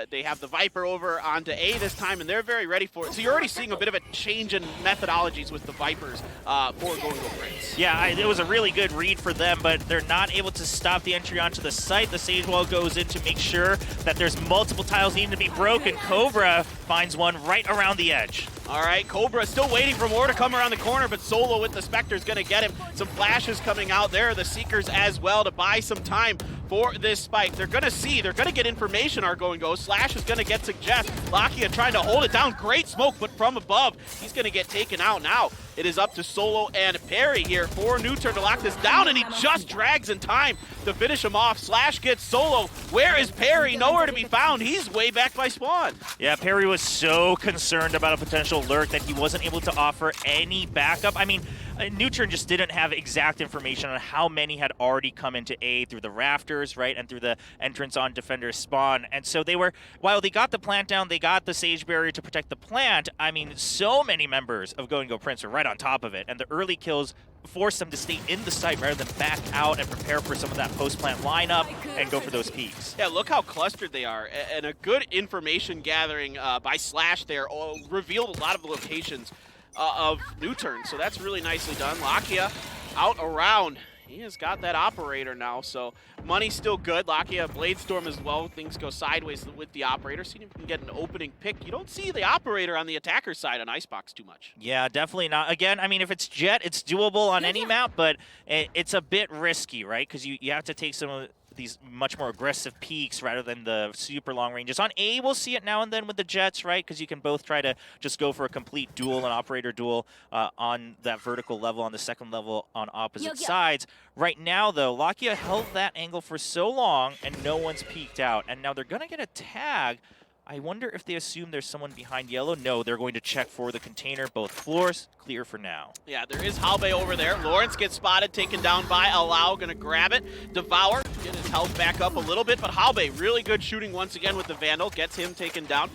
they have the Viper over onto A this time, and they're very ready for it. So you're already seeing a bit of a change in methodologies with the Vipers for Go Prince. Yeah, it was a really good read for them, but they're not able to stop the entry onto the site. The Sage Wall goes in to make sure that there's multiple tiles needing to be broken. Cobra finds one right around the edge. All right, Cobra still waiting for more to come around the corner, but Solo with the Spectre's going to get him. Some flashes coming out there, the Seekers as well, to buy some time for this spike. They're going to see, they're going to get information are going to go. Slash is going to get Suggest. Lakia trying to hold it down. Great smoke, but from above, he's going to get taken out. Now it is up to Solo and Perry here for NUTURN to lock this down, and he just drags in time to finish him off. Slash gets Solo. Where is Perry? Nowhere to be found. He's way back by spawn. Yeah, Perry was so concerned about a potential lurk that he wasn't able to offer any backup. I mean, NUTURN just didn't have exact information on how many had already come into A through the rafters, right, and through the entrance on Defender's spawn. And so they were, while they got the plant down, they got the Sage Barrier to protect the plant. I mean, so many members of Go Prince were right on top of it, and the early kills forced them to stay in the site rather than back out and prepare for some of that post-plant lineup and go for those peaks. Yeah, look how clustered they are, and a good information gathering by Slash there revealed a lot of the locations of NUTURN, so that's really nicely done. Lakia out around. He has got that operator now, so money's still good. Lakia, Bladestorm as well. Things go sideways with the operator. See if you can get an opening pick. You don't see the operator on the attacker side on Icebox too much. Yeah, definitely not. Again, I mean, if it's Jet, it's doable on any map, but it's a bit risky, right? Because you have to take some of these much more aggressive peaks rather than the super long ranges. On A, we'll see it now and then with the Jets, right? Because you can both try to just go for a complete duel, an operator duel on that vertical level, on the second level on opposite sides. Right now, though, Lakia held that angle for so long and no one's peeked out. And now they're going to get a tag. I wonder if they assume there's someone behind yellow. No, they're going to check for the container. Both floors clear for now. Yeah, there is Halbe over there. Lawrence gets spotted, taken down by Allow, gonna grab it. Devour, get his health back up a little bit, but Halbe, really good shooting once again with the Vandal, gets him taken down.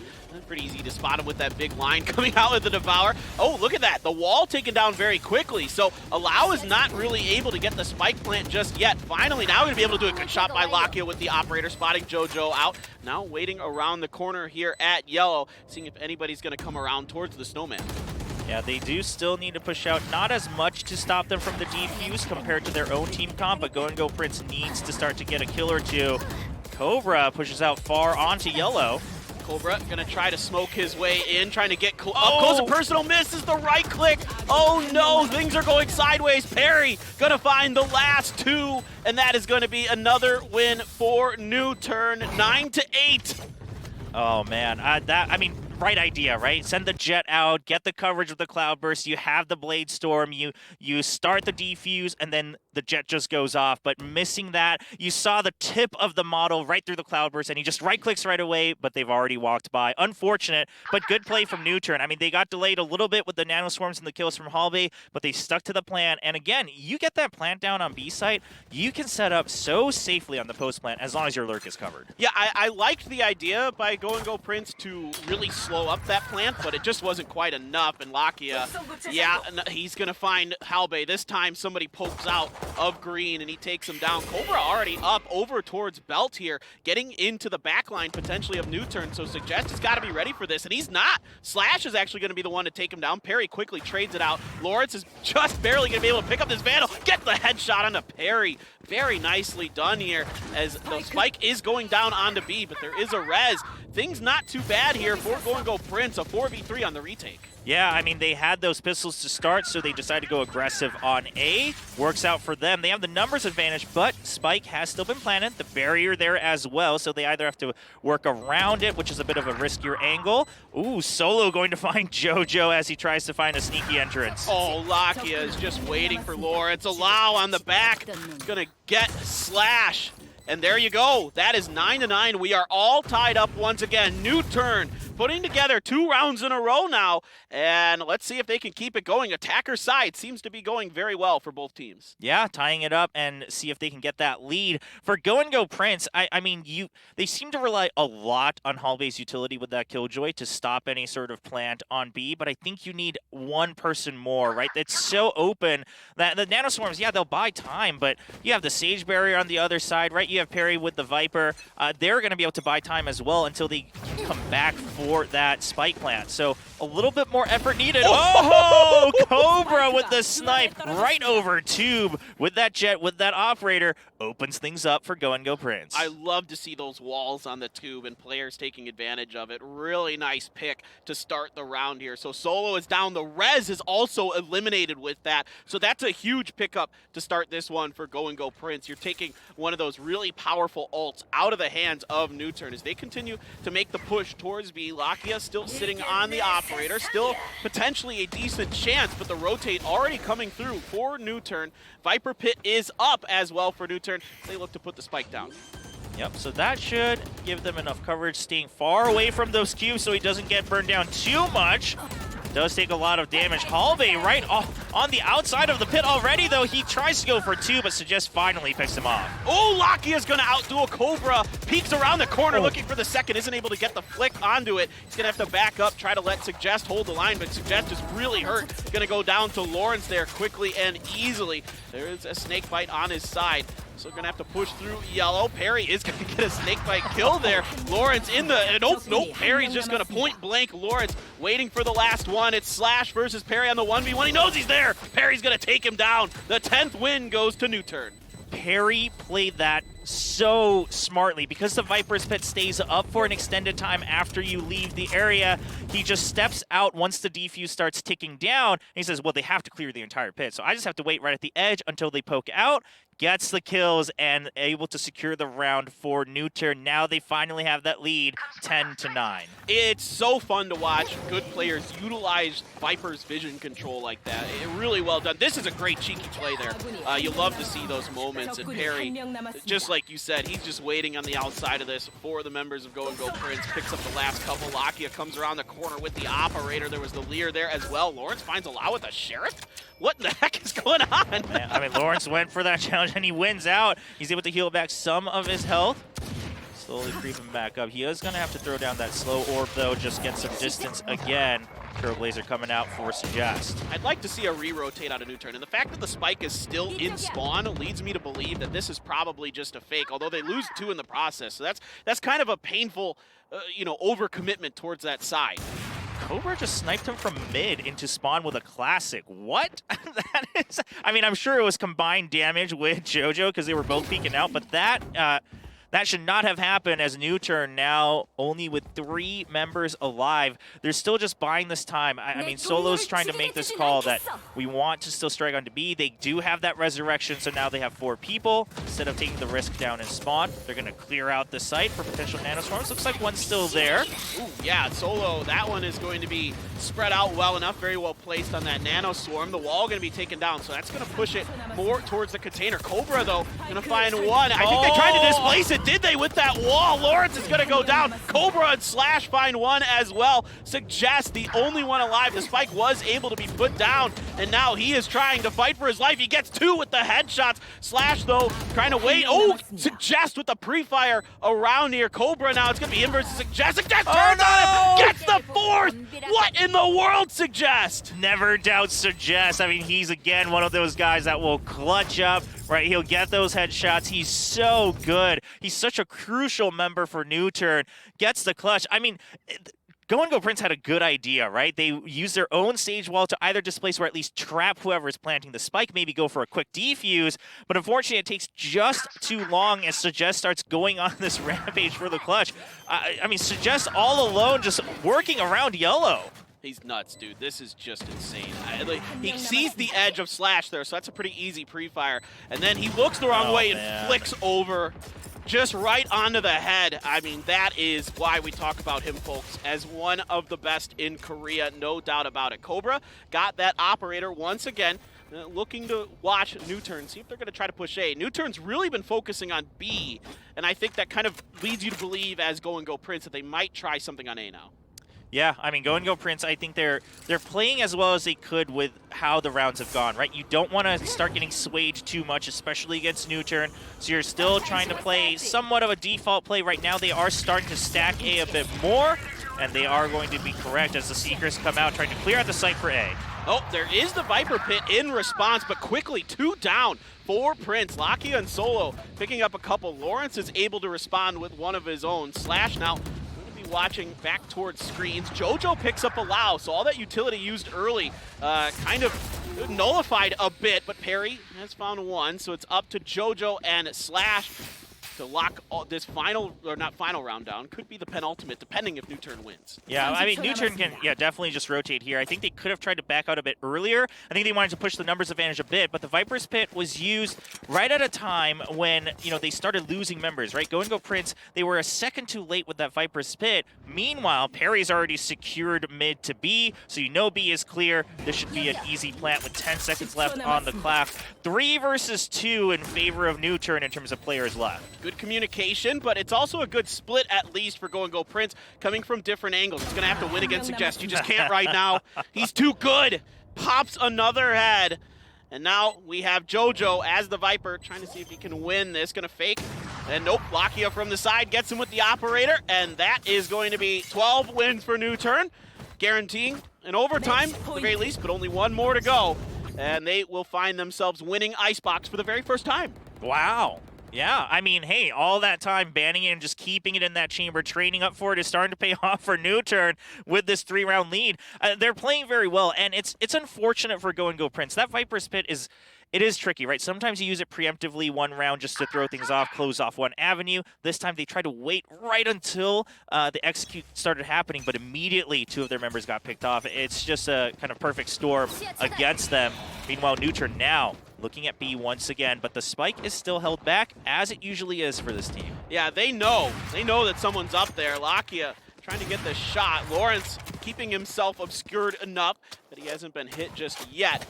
Pretty easy to spot him with that big line coming out with the Devour. Oh, look at that, the wall taken down very quickly, so Allow is not really able to get the spike plant just yet. Finally, now gonna be able to do a good shot by Lakia with the operator, spotting JoJo out. Now waiting around the corner here at yellow, seeing if anybody's gonna come around towards the snowman. Yeah, they do still need to push out. Not as much to stop them from the defuse compared to their own team comp, but Go Prince needs to start to get a kill or two. Cobra pushes out far onto yellow. Cobra gonna try to smoke his way in, trying to get up close. A personal miss is the right click. Oh no, things are going sideways. Perry gonna find the last two, and that is gonna be another win for NUTURN, 9-8. Oh man, I mean, right idea, right? Send the Jet out, get the coverage of the Cloudburst, you have the Bladestorm, you start the defuse, and then the Jet just goes off. But missing that, you saw the tip of the model right through the Cloudburst, and he just right-clicks right away, but they've already walked by. Unfortunate, but good play from NUTURN. I mean, they got delayed a little bit with the nanoswarms and the kills from Halbe, but they stuck to the plan. And again, you get that plant down on B site, you can set up so safely on the post plant as long as your lurk is covered. Yeah, I liked the idea by Go Prince to really slow up that plant, but it just wasn't quite enough. And Lakia, yeah, he's going to find Halbe. This time somebody pokes out of green and he takes him down. Cobra already up over towards Belt here, getting into the backline potentially of NUTURN. So Suggest has got to be ready for this, and he's not. Slash is actually going to be the one to take him down. Perry quickly trades it out. Lawrence is just barely going to be able to pick up this Vandal. Get the headshot onto Perry. Very nicely done here, as the spike is going down onto B, but there is a res. Things not too bad here for Go Prince, a 4v3 on the retake. Yeah, I mean, they had those pistols to start, so they decided to go aggressive on A. Works out for them. They have the numbers advantage, but Spike has still been planted. The barrier there as well, so they either have to work around it, which is a bit of a riskier angle. Ooh, Solo going to find JoJo as he tries to find a sneaky entrance. Oh, Lakia is just waiting for Lawrence. Allow on the back. Gonna get Slash. And there you go. That is 9-9. We are all tied up once again. NUTURN putting together 2 rounds in a row now. And let's see if they can keep it going. Attacker side seems to be going very well for both teams. Yeah, tying it up and see if they can get that lead. For Go Prince, I mean, they seem to rely a lot on Halbe's utility with that Killjoy to stop any sort of plant on B, but I think you need one person more, right? It's so open that the Nanoswarms, yeah, they'll buy time, but you have the Sage Barrier on the other side, right? You have Perry with the Viper. They're going to be able to buy time as well until they come back for that spike plant. So a little bit more effort needed. Oh, Cobra with the snipe right over Tube with that jet, with that operator. Opens things up for Go Prince. I love to see those walls on the Tube and players taking advantage of it. Really nice pick to start the round here. So Solo is down. The res is also eliminated with that. So that's a huge pickup to start this one for Go Prince. You're taking one of those really powerful ults out of the hands of NUTURN as they continue to make the push towards B. Lakia still sitting on the operator. Still potentially a decent chance, but the rotate already coming through for NUTURN. Viper Pit is up as well for NUTURN. They look to put the spike down. Yep, so that should give them enough coverage, staying far away from those cubes so he doesn't get burned down too much. Does take a lot of damage. Halbe right on the outside of the pit already, though. He tries to go for 2, but Suggest finally picks him off. Oh, Lakia is going to outdo a Cobra. Peeks around the corner looking for the second. Isn't able to get the flick onto it. He's going to have to back up, try to let Suggest hold the line, but Suggest is really hurt. Going to go down to Lawrence there quickly and easily. There is a snake bite on his side. So gonna have to push through yellow. Perry is gonna get a snake bite kill there. Lawrence in the, nope, Perry's just gonna point blank Lawrence, waiting for the last one. It's Slash versus Perry on the 1v1. He knows he's there. Perry's gonna take him down. The 10th win goes to NUTURN. Perry played that so smartly because the Viper's Pit stays up for an extended time after you leave the area. He just steps out once the defuse starts ticking down. And he says, well, they have to clear the entire pit, so I just have to wait right at the edge until they poke out. Gets the kills and able to secure the round for NUTURN. Now they finally have that lead, 10-9. It's so fun to watch good players utilize Viper's vision control like that. Really well done. This is a great cheeky play there. You love to see those moments. And Perry, just like you said, he's just waiting on the outside of this for the members of Go Prince. Picks up the last couple. Lakia comes around the corner with the operator. There was the Lear there as well. Lawrence finds Allow with a Sheriff. What the heck is going on? Yeah, I mean, Lawrence went for that challenge and he wins out. He's able to heal back some of his health. Slowly creeping back up. He is going to have to throw down that slow orb, though, just get some distance again. Trailblazer coming out for Suggest. I'd like to see a re-rotate out of NUTURN, and the fact that the spike is still in spawn leads me to believe that this is probably just a fake, although they lose 2 in the process. So that's kind of a painful, overcommitment towards that side. Cobra just sniped him from mid into spawn with a classic. What? That is, I mean, I'm sure it was combined damage with JoJo because they were both peeking out, but that should not have happened as NUTURN now only with 3 members alive. They're still just buying this time. I mean, Solo's trying to make this call that we want to still strike onto B. They do have that resurrection, so now they have 4 people. Instead of taking the risk down in spawn, they're going to clear out the site for potential nanoswarms. Looks like one's still there. Ooh, yeah, Solo, that one is going to be spread out well enough, very well placed on that nanoswarm. The wall going to be taken down, so that's going to push it more towards the container. Cobra, though, going to find one. I think they tried to displace it. Did they with that wall? Lawrence is going to go down. Cobra and Slash find one as well. Suggest the only one alive. The spike was able to be put down, and now he is trying to fight for his life. He gets 2 with the headshots. Slash, though, trying to wait. Oh, Suggest with the pre-fire around here. Cobra now, it's going to be in versus Suggest. Suggest turns on him, gets the fourth! What in the world, Suggest? Never doubt Suggest. I mean, he's again one of those guys that will clutch up, right? He'll get those headshots. He's so good. He's such a crucial member for NUTURN. Gets the clutch. I mean, Go Prince had a good idea, right? They use their own stage wall to either displace or at least trap whoever is planting the spike, maybe go for a quick defuse. But unfortunately, it takes just too long as Suggest starts going on this rampage for the clutch. I mean, Suggest all alone just working around yellow. He's nuts, dude. This is just insane. He sees the edge of Slash there, so that's a pretty easy pre-fire. And then he looks the wrong way and flicks over just right onto the head. I mean, that is why we talk about him, folks, as one of the best in Korea, no doubt about it. Cobra got that operator once again, looking to watch NUTURN, see if they're going to try to push A. NUTURN's really been focusing on B, and I think that kind of leads you to believe, as Go Prince, that they might try something on A now. Yeah, I mean, Go Prince, I think they're playing as well as they could with how the rounds have gone, right? You don't want to start getting swayed too much, especially against NUTURN, so you're still trying to play somewhat of a default play. Right now, they are starting to stack A a bit more, and they are going to be correct as the Seekers come out trying to clear out the site for A. Oh, there is the Viper Pit in response, but quickly 2 down for Prince. Lakia and Solo picking up a couple. Lawrence is able to respond with one of his own. Slash now watching back towards screens. JoJo picks up a Lao, so all that utility used early kind of nullified a bit, but Perry has found one, so it's up to JoJo and Slash to lock this final, or not final round down. Could be the penultimate, depending if NUTURN wins. Yeah, I mean, NUTURN can, definitely just rotate here. I think they could have tried to back out a bit earlier. I think they wanted to push the numbers advantage a bit, but the Viper's Pit was used right at a time when, they started losing members, right? Go Prince, they were a second too late with that Viper's Pit. Meanwhile, Perry's already secured mid to B, so B is clear. This should be an easy plant with 10 seconds left on the clock. 3 versus 2 in favor of NUTURN in terms of players left. Good communication, but it's also a good split, at least for Go Prince, coming from different angles. He's going to have to win against Suggest. You just can't right now. He's too good. Pops another head. And now we have JoJo as the Viper, trying to see if he can win this. Going to fake. And nope, Lakia from the side gets him with the operator. And that is going to be 12 wins for NUTURN, guaranteeing an overtime at the very least, but only one more to go. And they will find themselves winning Icebox for the very first time. Wow. Yeah, I mean, hey, all that time banning it and just keeping it in that chamber, training up for it is starting to pay off for NUTURN with this 3-round lead. They're playing very well, and it's unfortunate for Go Prince. That Viper's Pit is tricky, right? Sometimes you use it preemptively 1 round just to throw things off, close off one avenue. This time they tried to wait right until the execute started happening, but immediately 2 of their members got picked off. It's just a kind of perfect storm against them. Meanwhile, NUTURN now looking at B once again, but the spike is still held back, as it usually is for this team. Yeah, they know that someone's up there. Lakia trying to get the shot. Lawrence keeping himself obscured enough that he hasn't been hit just yet.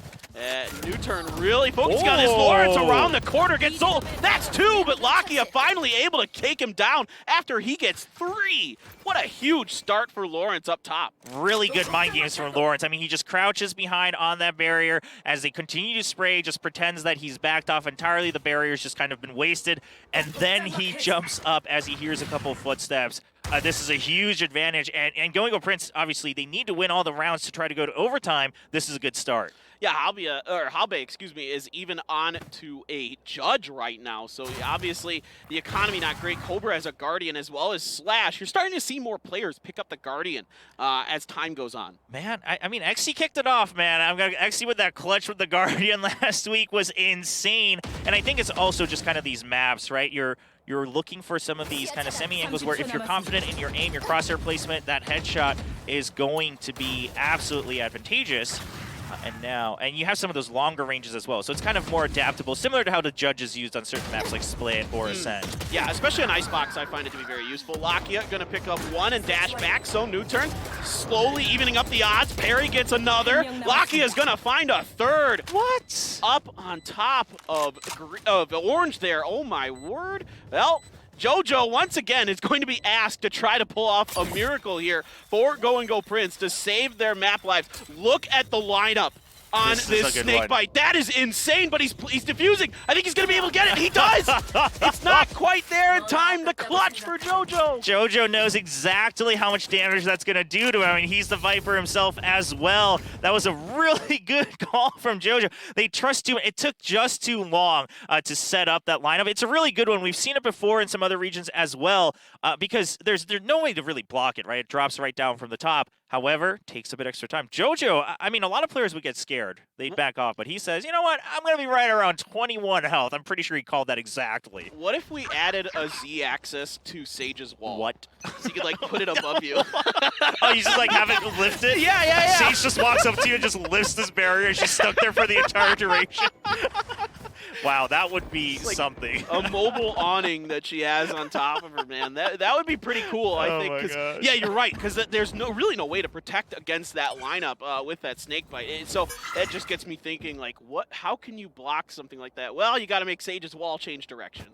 NUTURN really focusing on this. Lawrence around the corner gets sold. That's 2, but Lakia finally able to take him down after he gets 3. What a huge start for Lawrence up top. Really good mind games from Lawrence. I mean, he just crouches behind on that barrier as they continue to spray, just pretends that he's backed off entirely. The barrier's just kind of been wasted, and then he jumps up as he hears a couple of footsteps. This is a huge advantage, and Go Prince, obviously, they need to win all the rounds to try to go to overtime. This is a good start. Yeah, Halbe, is even on to a judge right now. So obviously the economy not great. Cobra as a Guardian as well as Slash. You're starting to see more players pick up the Guardian as time goes on. Man, I mean, XC kicked it off, man. XC with that clutch with the Guardian last week was insane. And I think it's also just kind of these maps, right? You're looking for some of these kind of semi-angles where if you're confident in your aim, your crosshair placement, that headshot is going to be absolutely advantageous. And you have some of those longer ranges as well, so it's kind of more adaptable, similar to how the judges used on certain maps like Split or Ascent. Yeah, especially on Icebox, I find it to be very useful. Lakia gonna pick up 1 and dash back, so NUTURN slowly evening up the odds. Perry gets another. Lakia's gonna find a 3rd. What? Up on top of orange there. Oh my word. Well, JoJo, once again, is going to be asked to try to pull off a miracle here for Go Prince to save their map lives. Look at the lineup on this snake bite. That is insane, but he's defusing. I think he's going to be able to get it. He does! It's not quite there in time. The clutch for JoJo. JoJo knows exactly how much damage that's going to do to him. I mean, he's the Viper himself as well. That was a really good call from JoJo. They trust too much. It took just too long to set up that lineup. It's a really good one. We've seen it before in some other regions as well because there's no way to really block it, right? It drops right down from the top. However, takes a bit extra time. JoJo, I mean, a lot of players would get scared. They'd back off, but he says, you know what? I'm going to be right around 21 health. I'm pretty sure he called that exactly. What if we added a Z-axis to Sage's wall? What? So you could, like, put it above you. Oh, you just, like, have it lifted? Yeah. Sage just walks up to you and just lifts this barrier, and she's stuck there for the entire duration. Wow, that would be like something. A mobile awning that she has on top of her, man. That would be pretty cool, I think. Oh my gosh. Yeah, you're right, because there's really no way to protect against that lineup with that snake bite. So that just gets me thinking, like, how can you block something like that? Well, you got to make Sage's wall change direction.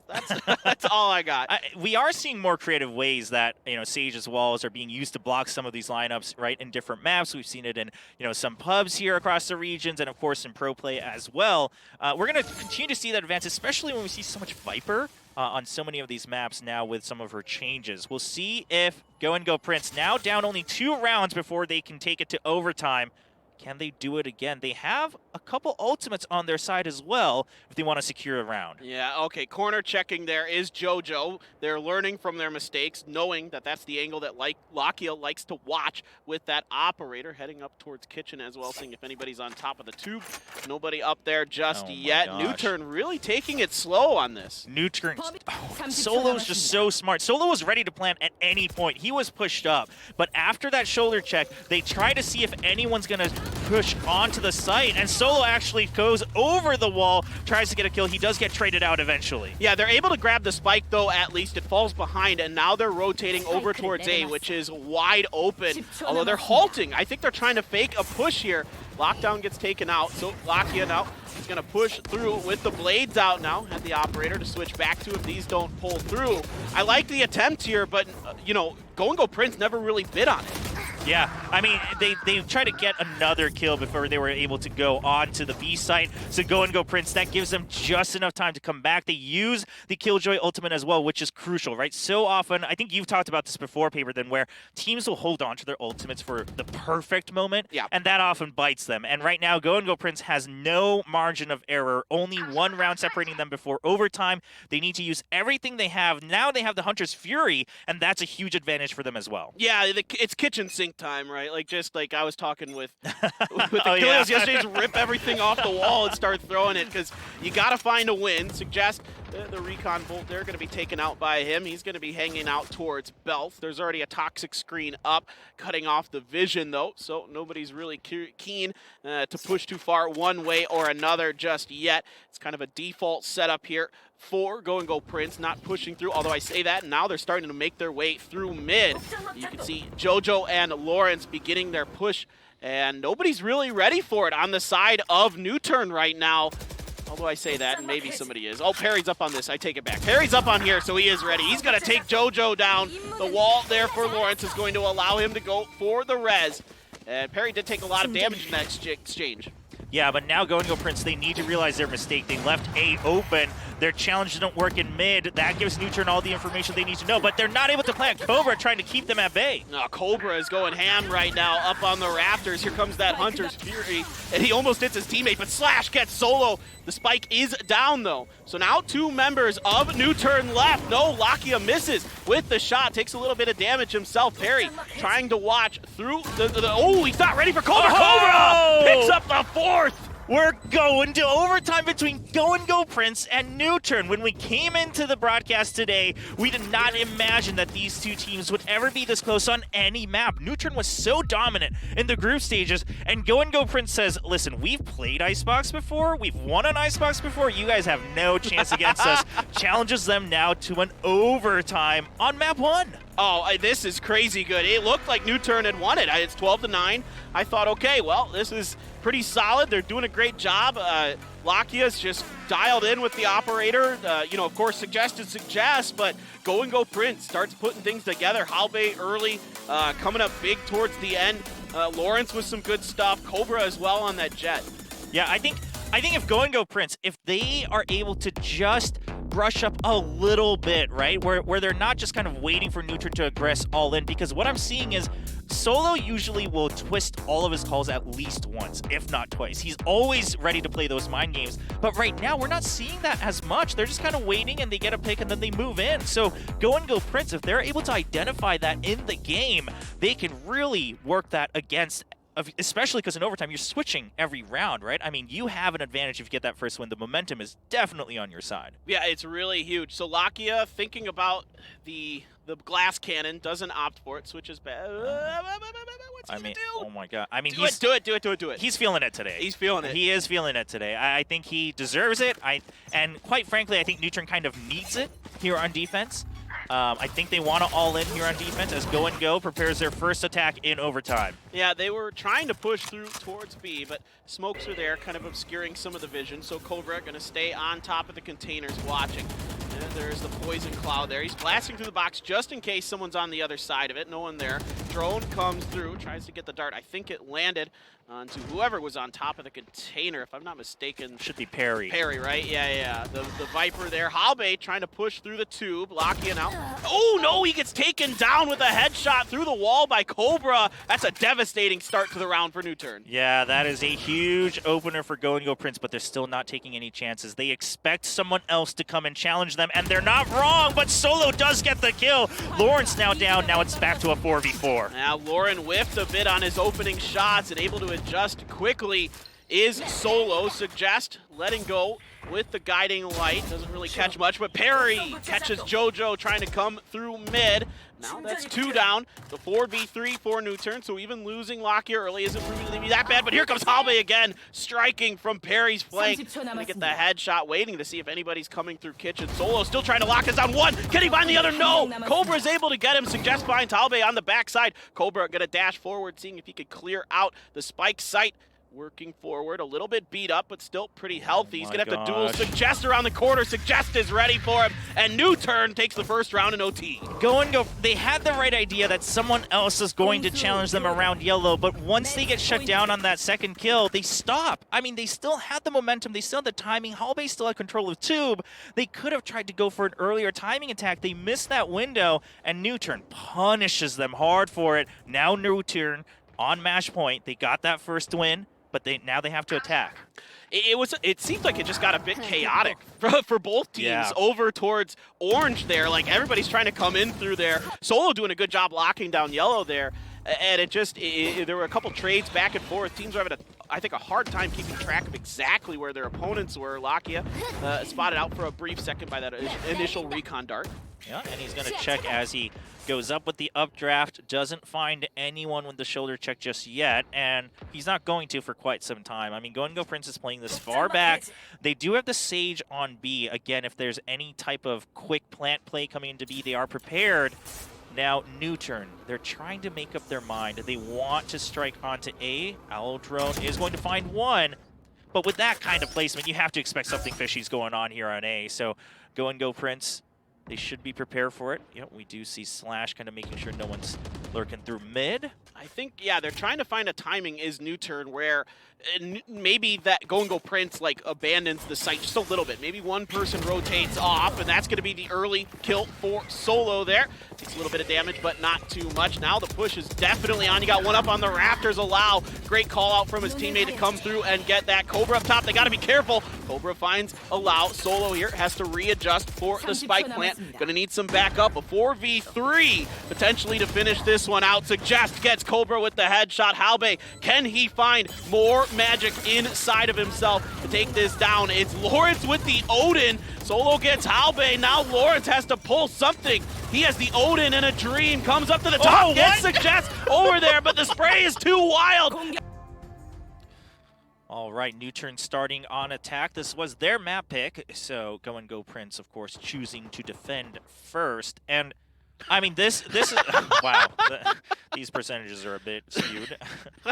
That's all I got. We are seeing more creative ways that Sage's walls are being used to block some of these lineups, right, in different maps. We've seen it in some pubs here across the regions, and of course in pro play as well. We're going to continue to see that advance, especially when we see so much Viper on so many of these maps now with some of her changes. We'll see if Go Prince, now down only 2 rounds before they can take it to overtime. Can they do it again? They have a couple ultimates on their side as well if they want to secure a round. Yeah, okay, corner checking there is JoJo. They're learning from their mistakes, knowing that that's the angle that Lakia likes to watch with that operator, heading up towards kitchen as well, seeing if anybody's on top of the tube. Nobody up there just yet. NUTURN really taking it slow on this. NUTURN, Solo's just so smart. Solo was ready to plant at any point. He was pushed up, but after that shoulder check, they try to see if anyone's going to push onto the site, and Solo actually goes over the wall, tries to get a kill. He does get traded out eventually. Yeah, they're able to grab the spike, though, at least. It falls behind, and now they're rotating over towards A, which is wide open, although they're halting. I think they're trying to fake a push here. Lockdown gets taken out, so Lakia now is going to push through with the blades out now. Had the operator to switch back to if these don't pull through. I like the attempt here, but, Go Prince never really bid on it. Yeah, I mean, they tried to get another kill before they were able to go on to the B site. So Go Prince, that gives them just enough time to come back. They use the Killjoy ultimate as well, which is crucial, right? So often, I think you've talked about this before, Paperthan, where teams will hold on to their ultimates for the perfect moment, and that often bites them. And right now, Go Prince has no margin of error, only 1 round separating them before overtime. They need to use everything they have. Now they have the Hunter's Fury, and that's a huge advantage for them as well. Yeah, it's kitchen sink time, right? Just like I was talking with the Killers yesterday, just rip everything off the wall and start throwing it, because you got to find a win. Suggest the recon bolt, they're going to be taken out by him. He's going to be hanging out towards Belf. There's already a toxic screen up, cutting off the vision, though, so nobody's really keen to push too far one way or another just yet. It's kind of a default setup here for Go Prince, not pushing through, although I say that, and now they're starting to make their way through mid. You can see JoJo and Lawrence beginning their push, and nobody's really ready for it on the side of NUTURN right now. Although I say that, and maybe somebody is. Oh, Perry's up on this. I take it back. Perry's up on here, so he is ready. He's going to take JoJo down. The wall there for Lawrence is going to allow him to go for the res. And Perry did take a lot of damage in that exchange. Yeah, but now Go Prince, they need to realize their mistake. They left A open. Their challenge didn't work in mid. That gives NUTURN all the information they need to know, but they're not able to plant Cobra, trying to keep them at bay. Cobra is going ham right now up on the rafters. Here comes that Hunter's Fury, and he almost hits his teammate, but Slash gets Solo. The spike is down, though. So now 2 members of NUTURN left. No, Lakia misses with the shot. Takes a little bit of damage himself. Perry trying to watch through oh, he's not ready for Cobra. Oh! Cobra picks up the 4th. We're going to overtime between Go Prince and NUTURN. When we came into the broadcast today, we did not imagine that these 2 teams would ever be this close on any map. NUTURN was so dominant in the group stages, and Go Prince says, listen, we've played Icebox before, we've won an Icebox before, you guys have no chance against us. Challenges them now to an overtime on map 1. Oh, this is crazy good. It looked like NUTURN had won it. It's 12-9. I thought, okay, well, this is pretty solid. They're doing a great job. Lakia's just dialed in with the operator. Of course, suggest, but Go Prince starts putting things together. Halbe early, coming up big towards the end. Lawrence with some good stuff. Cobra as well on that jet. Yeah, I think if Go and Go Prince, if they are able to just brush up a little bit, right, where they're not just kind of waiting for NUTURN to aggress all in, because what I'm seeing is Solo usually will twist all of his calls at least once, if not twice. He's always ready to play those mind games, but right now we're not seeing that as much. They're just kind of waiting and they get a pick and then they move in. So Go and Go Prince, if they're able to identify that in the game, they can really work that against, especially because in overtime you're switching every round, right? I mean, you have an advantage if you get that first win. The momentum is definitely on your side. Yeah, it's really huge. So Lakia thinking about the glass cannon, doesn't opt for it, switches back. What's he gonna do? Oh my god. I mean, do it. He's feeling it today. He's feeling it. He is feeling it today. I think he deserves it. And quite frankly, I think NUTURN kind of needs it here on defense. I think they want to all in here on defense as Go and Go prepares their first attack in overtime. Yeah, they were trying to push through towards B, but smokes are there, kind of obscuring some of the vision. So Cobra going to stay on top of the containers watching. And there's the poison cloud there. He's blasting through the box just in case someone's on the other side of it. No one there. Drone comes through, tries to get the dart. I think it landed onto whoever was on top of the container, if I'm not mistaken. Should be Perry. Perry, right? Yeah. The Viper there. Halbe trying to push through the tube. Locking out. Oh, no, he gets taken down with a headshot through the wall by Cobra. That's a devastating start to the round for NUTURN. Yeah, that is a huge opener for Go and Go Prince, but they're still not taking any chances. They expect someone else to come and challenge them, and they're not wrong, but Solo does get the kill. Lawrence now down. Now it's back to a 4v4. Now Lauren whiffed a bit on his opening shots and able to adjust quickly is Solo. Suggest letting go with the guiding light. Doesn't really catch much, but Perry catches JoJo trying to come through mid. Now that's 2 down. The 4v3 for NUTURN, so even losing Lakia early isn't proving to be that bad, but here comes Halbe again, striking from Perry's flank. Gonna get the headshot, waiting to see if anybody's coming through kitchen. Solo still trying to lock us down. One, can he find the other? No! Cobra's able to get him. Suggest finds Halbe on the backside. Cobra gonna dash forward, seeing if he could clear out the spike site. Working forward, a little bit beat up, but still pretty healthy. He's gonna have to duel Suggest around the corner. Suggest is ready for him, and NUTURN takes the first round in OT. Go and Go. They had the right idea that someone else is going to challenge them around yellow, but once they get shut down on that second kill, they stop. I mean, they still had the momentum. They still had the timing. Halbe still had control of Tube. They could have tried to go for an earlier timing attack. They missed that window, and NUTURN punishes them hard for it. Now NUTURN on match point. They got that first win, but now they have to attack. It seemed like it just got a bit chaotic for both teams over towards orange there. Like everybody's trying to come in through there. Solo doing a good job locking down yellow there. And there were a couple trades back and forth. Teams were having, I think, a hard time keeping track of exactly where their opponents were. Lakia spotted out for a brief second by that initial recon dart. Yeah, and he's going to check as he goes up with the updraft. Doesn't find anyone with the shoulder check just yet, and he's not going to for quite some time. I mean, Go and Go Prince is playing this far back. They do have the Sage on B. Again, if there's any type of quick plant play coming into B, they are prepared. Now, NUTURN, they're trying to make up their mind. They want to strike onto A. Owl Drone is going to find one, but with that kind of placement, you have to expect something fishy's going on here on A. So, Go and Go Prince, they should be prepared for it. Yep, we do see Slash kind of making sure no one's lurking through mid. I think, yeah, they're trying to find a timing is NUTURN where maybe that Go and Go Prince like abandons the site just a little bit. Maybe one person rotates off, and that's going to be the early kill for Solo there. Takes a little bit of damage, but not too much. Now the push is definitely on. You got one up on the rafters. Allow. Great call out from his teammate to come through and get that. Cobra up top. They got to be careful. Cobra finds Allow. Solo here has to readjust for the spike plant. Going to need some backup. A 4v3 potentially to finish this one out. Suggest gets Cobra with the headshot. Halbe, can he find more magic inside of himself to take this down? It's Lawrence with the Odin. Solo gets Halbe. Now Lawrence has to pull something. He has the Odin and a dream. Comes up to the top. Gets Suggest over there, but the spray is too wild. All right, NUTURN starting on attack. This was their map pick, so Go and Go Prince, of course, choosing to defend first. And I mean, this is wow. These percentages are a bit skewed.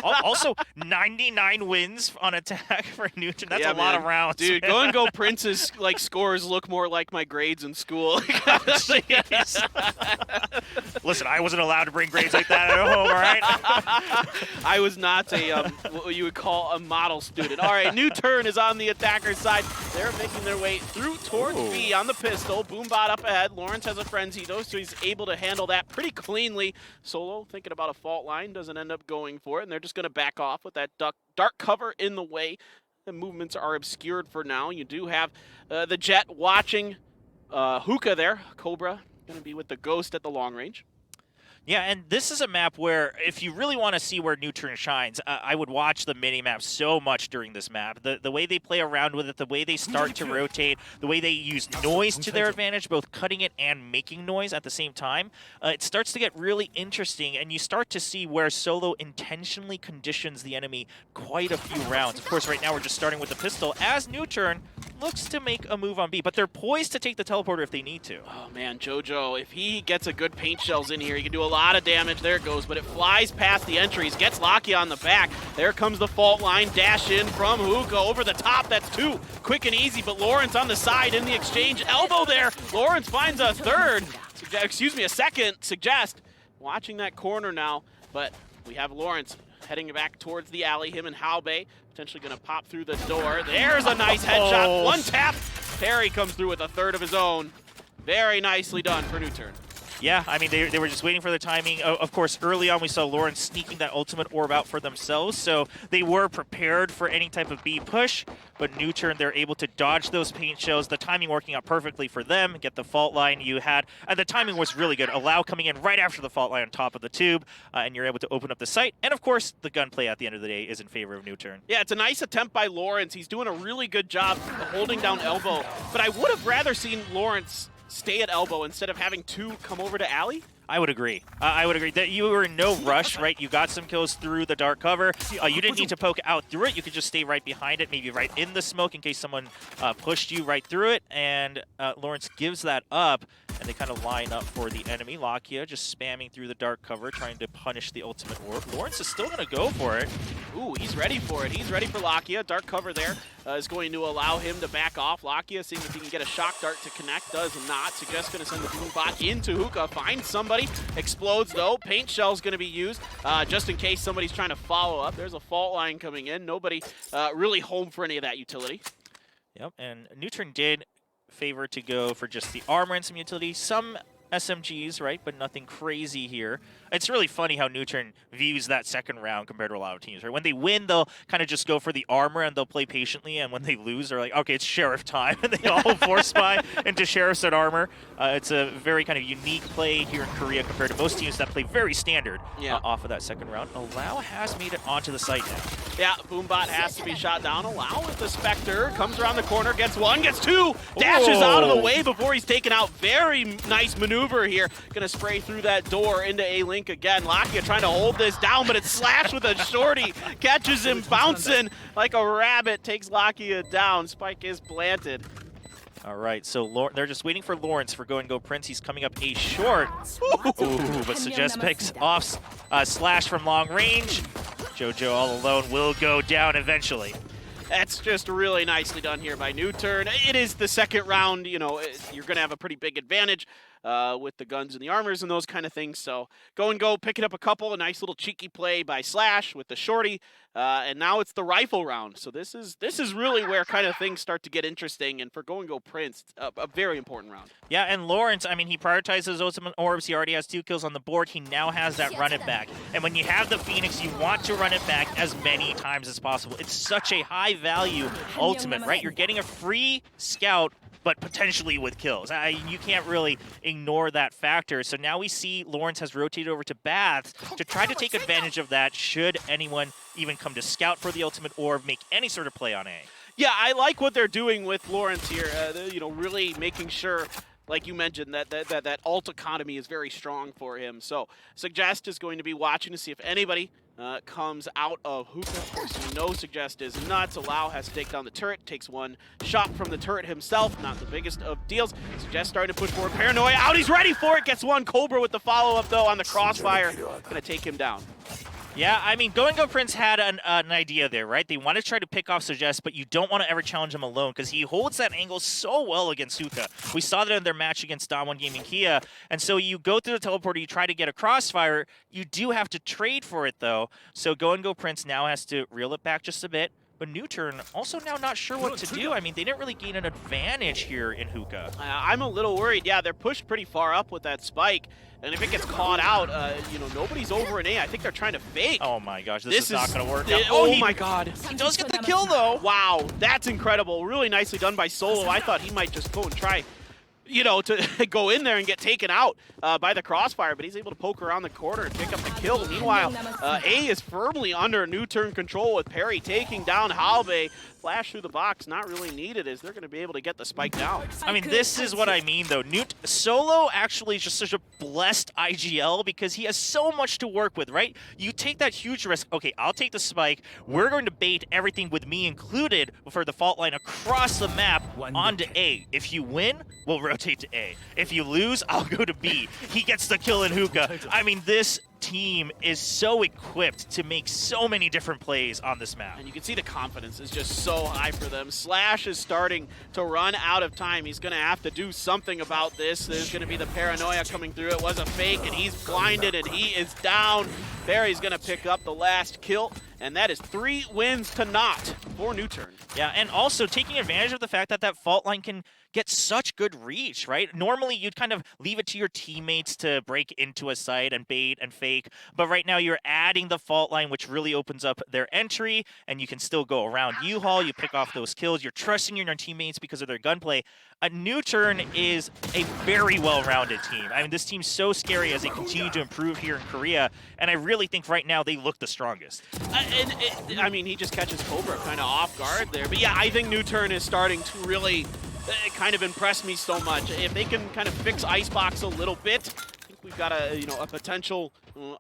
Also, 99 wins on attack for NUTURN. That's Yeah, a lot man. of rounds. Dude, Go Prince's like scores look more like my grades in school. Jeez. Listen, I wasn't allowed to bring grades like that at home, all right? I was not a what you would call a model student. All right, NUTURN is on the attacker side. They're making their way through towards B on the pistol. Boombot up ahead. Lawrence has a frenzy though, so he's able to handle that pretty cleanly. Solo thinking about a fault line, doesn't end up going for it, and they're just going to back off with that dark cover in the way. The movements are obscured for now. You do have the Jet watching Hookah there. Cobra going to be with the Ghost at the long range. Yeah, and this is a map where if you really want to see where NUTURN shines, I would watch the mini-map so much during this map. The way they play around with it, the way they start to rotate, the way they use noise to their advantage, both cutting it and making noise at the same time, it starts to get really interesting, and you start to see where Solo intentionally conditions the enemy quite a few rounds. Of course, right now we're just starting with the pistol, as NUTURN looks to make a move on B, but they're poised to take the teleporter if they need to. Oh man, JoJo, if he gets a good paint shells in here, he can do a lot of damage. There it goes, but it flies past the entries, gets Locky on the back. There comes the fault line, dash in from Hookah over the top. That's two, quick and easy, but Lawrence on the side in the exchange. Elbow there, Lawrence finds a third, a second, Suggest. Watching that corner now, but we have Lawrence heading back towards the alley, him and Halbei potentially going to pop through the door. There's a nice headshot, one tap. Perry comes through with a third of his own. Very nicely done for NUTURN. Yeah, I mean, they were just waiting for the timing. Of course, early on we saw Lawrence sneaking that ultimate orb out for themselves, so they were prepared for any type of B push, but NUTURN, they're able to dodge those paint shells. The timing working out perfectly for them, get the fault line you had. And the timing was really good. Allow coming in right after the fault line on top of the tube, and you're able to open up the site. And of course, the gunplay at the end of the day is in favor of NUTURN. Yeah, it's a nice attempt by Lawrence. He's doing a really good job of holding down elbow, but I would have rather seen Lawrence stay at elbow instead of having two come over to alley. I would agree. I would agree that you were in no rush, right? You got some kills through the dark cover. You didn't need to poke out through it. You could just stay right behind it, maybe right in the smoke in case someone pushed you right through it. And Lawrence gives that up, and they kind of line up for the enemy. Lakia just spamming through the dark cover, trying to punish the ultimate orb. Lawrence is still going to go for it. Ooh, he's ready for it. He's ready for Lakia. Dark cover there is going to allow him to back off. Lakia seeing if he can get a shock dart to connect. Does not. Suggest going to send the Boombot into Hookah. Finds somebody. Explodes though. Paint shell's going to be used just in case somebody's trying to follow up. There's a fault line coming in. Nobody really home for any of that utility. Yep, and NUTURN did favor to go for just the armor and some utility. Some SMGs, right, but nothing crazy here. It's really funny how NUTURN views that second round compared to a lot of teams, right? When they win, they'll kind of just go for the armor and they'll play patiently, and when they lose, they're like, okay, it's Sheriff time, and they all force buy into Sheriff's at armor. It's a very kind of unique play here in Korea compared to most teams that play very standard off of that second round. Allow has made it onto the site now. Yeah, Boombot has to be shot down. Allow with the Spectre, comes around the corner, gets one, gets two, dashes out of the way before he's taken out. Very nice maneuver here. Gonna spray through that door into A-Link again. Lakia trying to hold this down, but it's slashed with a shorty. Catches him bouncing like a rabbit, takes Lakia down. Spike is planted. All right, so they're just waiting for Lawrence for Go and Go Prince. He's coming up A short. Ooh, but Suggest picks off slash from long range. JoJo all alone will go down eventually. That's just really nicely done here by NUTURN. It is the second round, you know, you're going to have a pretty big advantage with the guns and the armors and those kind of things. So Go and Go picking up a couple, a nice little cheeky play by Slash with the shorty, and now it's the rifle round. So this is really where kind of things start to get interesting, and for Go and Go Prince, a very important round. Yeah, and Lawrence, I mean, he prioritizes those ultimate orbs. He already has 2 kills on the board. He now has that run it back. And when you have the Phoenix, you want to run it back as many times as possible. It's such a high value ultimate, right? You're getting a free scout, but potentially with kills. You can't really ignore that factor. So now we see Lawrence has rotated over to Baths to try to take advantage of that should anyone even come to scout for the ultimate orb, make any sort of play on A. Yeah, I like what they're doing with Lawrence here, you know, really making sure, like you mentioned, that ult economy is very strong for him. So Suggest is going to be watching to see if anybody comes out of Hookah. Of course, we know Suggest is nuts. Allow has to take down the turret, takes one shot from the turret himself. Not the biggest of deals. Suggest starting to push forward. Paranoia out, he's ready for it. Gets one. Cobra with the follow-up, though, on the crossfire. Gonna take him down. Yeah, I mean, Go Prince had an idea there, right? They want to try to pick off Suggest, but you don't want to ever challenge him alone because he holds that angle so well against Hookah. We saw that in their match against Don1 Gaming Kia. And so you go through the teleporter, you try to get a crossfire. You do have to trade for it, though. So Go Prince now has to reel it back just a bit. But NUTURN also now not sure what to do. I mean, they didn't really gain an advantage here in Hookah. I'm a little worried. Yeah, they're pushed pretty far up with that spike. And if it gets caught out, you know, nobody's over an A. I think they're trying to fake. Oh my gosh, this is not going to work out. Oh my god. He does get the kill, though. Wow, that's incredible. Really nicely done by Solo. I thought he might just go and try, you know, to go in there and get taken out by the crossfire, but he's able to poke around the corner and pick up the kill. Meanwhile, A is firmly under NUTURN control with Perry taking down Halbe. Flash through the box, not really needed, as they're going to be able to get the spike down. I mean, this is what I mean, though. Solo actually is just such a blessed IGL because he has so much to work with, right? You take that huge risk. Okay, I'll take the spike. We're going to bait everything with me included for the fault line across the map onto A. If you win, we'll rotate to A. If you lose, I'll go to B. He gets the kill in Hookah. I mean, this team is so equipped to make so many different plays on this map. And you can see the confidence is just so high for them. Slash is starting to run out of time. He's going to have to do something about this. There's going to be the paranoia coming through. It was a fake, and he's blinded, and he is down. Barry's going to pick up the last kill, and that is 3 wins to naught for NUTURN. Yeah, and also taking advantage of the fact that that fault line can get such good reach, right? Normally, you'd kind of leave it to your teammates to break into a site and bait and fake, but right now you're adding the fault line, which really opens up their entry, and you can still go around U-Haul, you pick off those kills, you're trusting your teammates because of their gunplay. NUTURN is a very well-rounded team. I mean, this team's so scary as they continue to improve here in Korea, and I really think right now they look the strongest. I mean, he just catches Cobra kind of off guard there, but yeah, I think NUTURN is starting to really kind of impress me so much. If they can kind of fix Icebox a little bit, I think we've got a potential